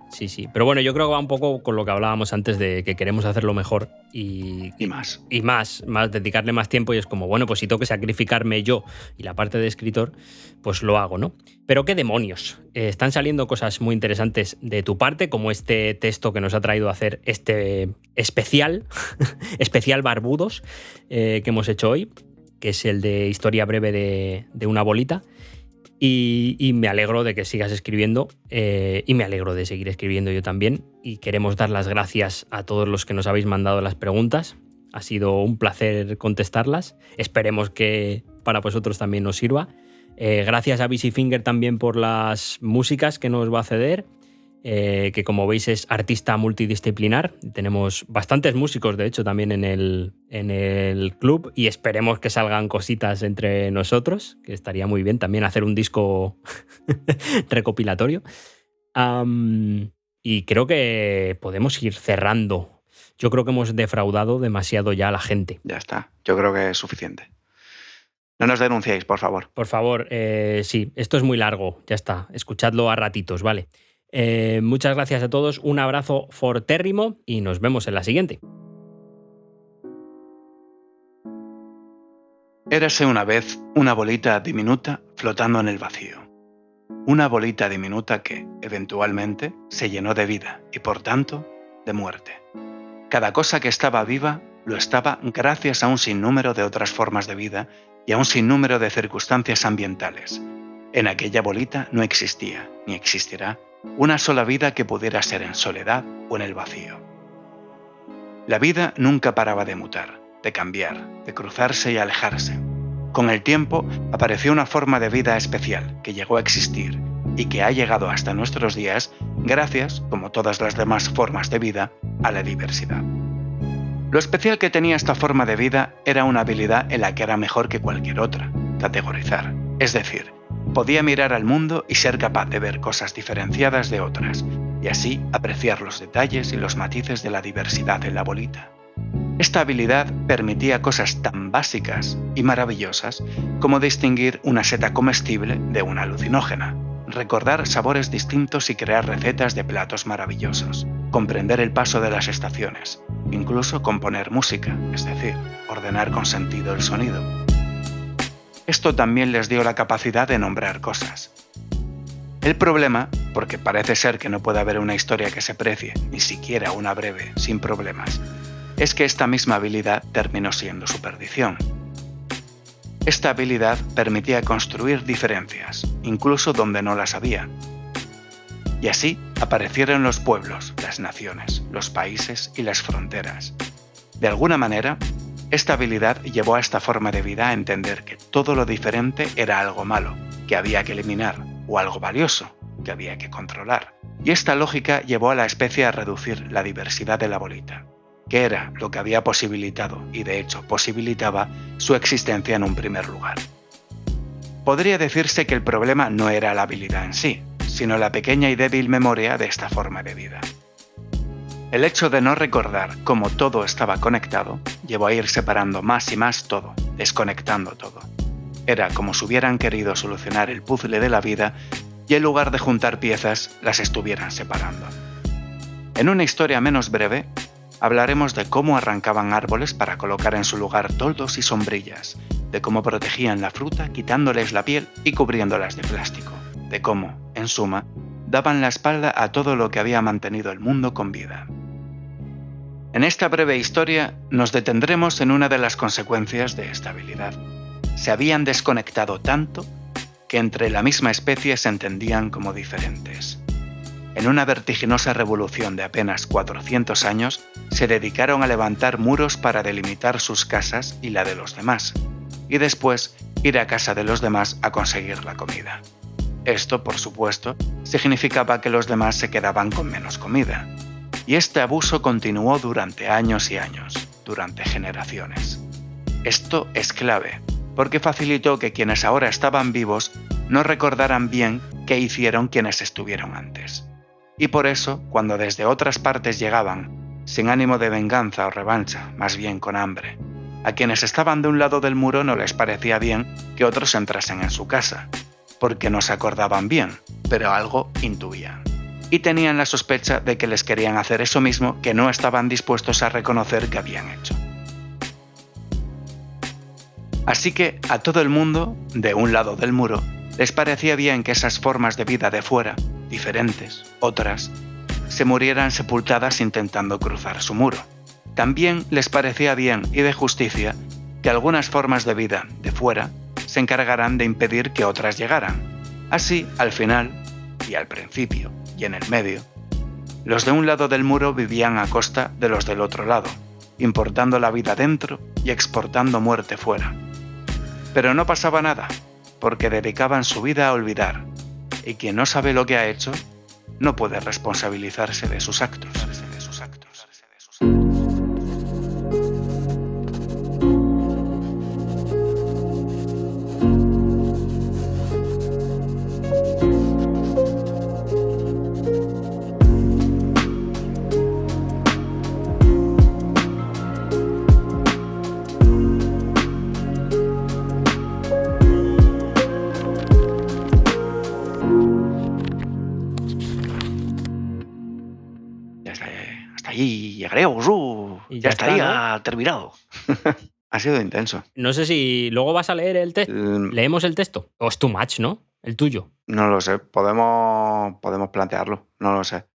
Pero bueno, yo creo que va un poco con lo que hablábamos antes de que queremos hacerlo mejor y más. Y más, dedicarle más tiempo, y es como, bueno, pues si tengo que sacrificarme yo y la parte de escritor, pues lo hago, ¿no? Pero qué demonios. Están saliendo cosas muy interesantes de tu parte, como este texto que nos ha traído a hacer este especial Barbudos que hemos hecho hoy, que es el de historia breve de una bolita. Y me alegro de que sigas escribiendo y me alegro de seguir escribiendo yo también. Y queremos dar las gracias a todos los que nos habéis mandado las preguntas. Ha sido un placer contestarlas. Esperemos que para vosotros también os sirva. Gracias a Busy Finger también por las músicas que nos va a ceder. Que como veis es artista multidisciplinar. Tenemos bastantes músicos, de hecho, también en el club, y esperemos que salgan cositas entre nosotros, que estaría muy bien también hacer un disco recopilatorio. Y creo que podemos ir cerrando. Yo creo que hemos defraudado demasiado ya a la gente. Ya está, yo creo que es suficiente. No nos denunciéis, por favor. Por favor, sí, esto es muy largo, ya está, escuchadlo a ratitos, ¿vale? Muchas gracias a todos, un abrazo fortérrimo y nos vemos en la siguiente. Érase una vez una bolita diminuta flotando en el vacío. Una bolita diminuta que, eventualmente, se llenó de vida y, por tanto, de muerte. Cada cosa que estaba viva lo estaba gracias a un sinnúmero de otras formas de vida y a un sinnúmero de circunstancias ambientales. En aquella bolita no existía, ni existirá, una sola vida que pudiera ser en soledad o en el vacío. La vida nunca paraba de mutar, de cambiar, de cruzarse y alejarse. Con el tiempo apareció una forma de vida especial que llegó a existir y que ha llegado hasta nuestros días gracias, como todas las demás formas de vida, a la diversidad. Lo especial que tenía esta forma de vida era una habilidad en la que era mejor que cualquier otra, categorizar. Es decir, podía mirar al mundo y ser capaz de ver cosas diferenciadas de otras, y así apreciar los detalles y los matices de la diversidad en la bolita. Esta habilidad permitía cosas tan básicas y maravillosas como distinguir una seta comestible de una alucinógena, recordar sabores distintos y crear recetas de platos maravillosos, comprender el paso de las estaciones, incluso componer música, es decir, ordenar con sentido el sonido. Esto también les dio la capacidad de nombrar cosas. El problema, porque parece ser que no puede haber una historia que se precie, ni siquiera una breve, sin problemas, es que esta misma habilidad terminó siendo su perdición. Esta habilidad permitía construir diferencias, incluso donde no las había. Y así aparecieron los pueblos, las naciones, los países y las fronteras. De alguna manera, esta habilidad llevó a esta forma de vida a entender que todo lo diferente era algo malo, que había que eliminar, o algo valioso, que había que controlar. Y esta lógica llevó a la especie a reducir la diversidad de la bolita, que era lo que había posibilitado, y de hecho posibilitaba, su existencia en un primer lugar. Podría decirse que el problema no era la habilidad en sí, sino la pequeña y débil memoria de esta forma de vida. El hecho de no recordar cómo todo estaba conectado llevó a ir separando más y más todo, desconectando todo. Era como si hubieran querido solucionar el puzzle de la vida y en lugar de juntar piezas, las estuvieran separando. En una historia menos breve, hablaremos de cómo arrancaban árboles para colocar en su lugar toldos y sombrillas, de cómo protegían la fruta quitándoles la piel y cubriéndolas de plástico, de cómo, en suma, daban la espalda a todo lo que había mantenido el mundo con vida. En esta breve historia nos detendremos en una de las consecuencias de esta habilidad. Se habían desconectado tanto que entre la misma especie se entendían como diferentes. En una vertiginosa revolución de apenas 400 años, se dedicaron a levantar muros para delimitar sus casas y la de los demás, y después ir a casa de los demás a conseguir la comida. Esto, por supuesto, significaba que los demás se quedaban con menos comida. Y este abuso continuó durante años y años, durante generaciones. Esto es clave, porque facilitó que quienes ahora estaban vivos no recordaran bien qué hicieron quienes estuvieron antes. Y por eso, cuando desde otras partes llegaban, sin ánimo de venganza o revancha, más bien con hambre, a quienes estaban de un lado del muro no les parecía bien que otros entrasen en su casa, porque no se acordaban bien, pero algo intuían. Y tenían la sospecha de que les querían hacer eso mismo que no estaban dispuestos a reconocer que habían hecho. Así que a todo el mundo, de un lado del muro, les parecía bien que esas formas de vida de fuera, diferentes, otras, se murieran sepultadas intentando cruzar su muro. También les parecía bien y de justicia que algunas formas de vida de fuera se encargaran de impedir que otras llegaran. Así, al final, y al principio, y en el medio, los de un lado del muro vivían a costa de los del otro lado, importando la vida dentro y exportando muerte fuera. Pero no pasaba nada, porque dedicaban su vida a olvidar, y quien no sabe lo que ha hecho, no puede responsabilizarse de sus actos. Hasta ahí llegaremos, Y ya ya está, estaría terminado. Ha sido intenso. No sé si luego vas a leer el texto. ¿Leemos el texto? O es too much, ¿no? El tuyo. No lo sé, podemos plantearlo, no lo sé.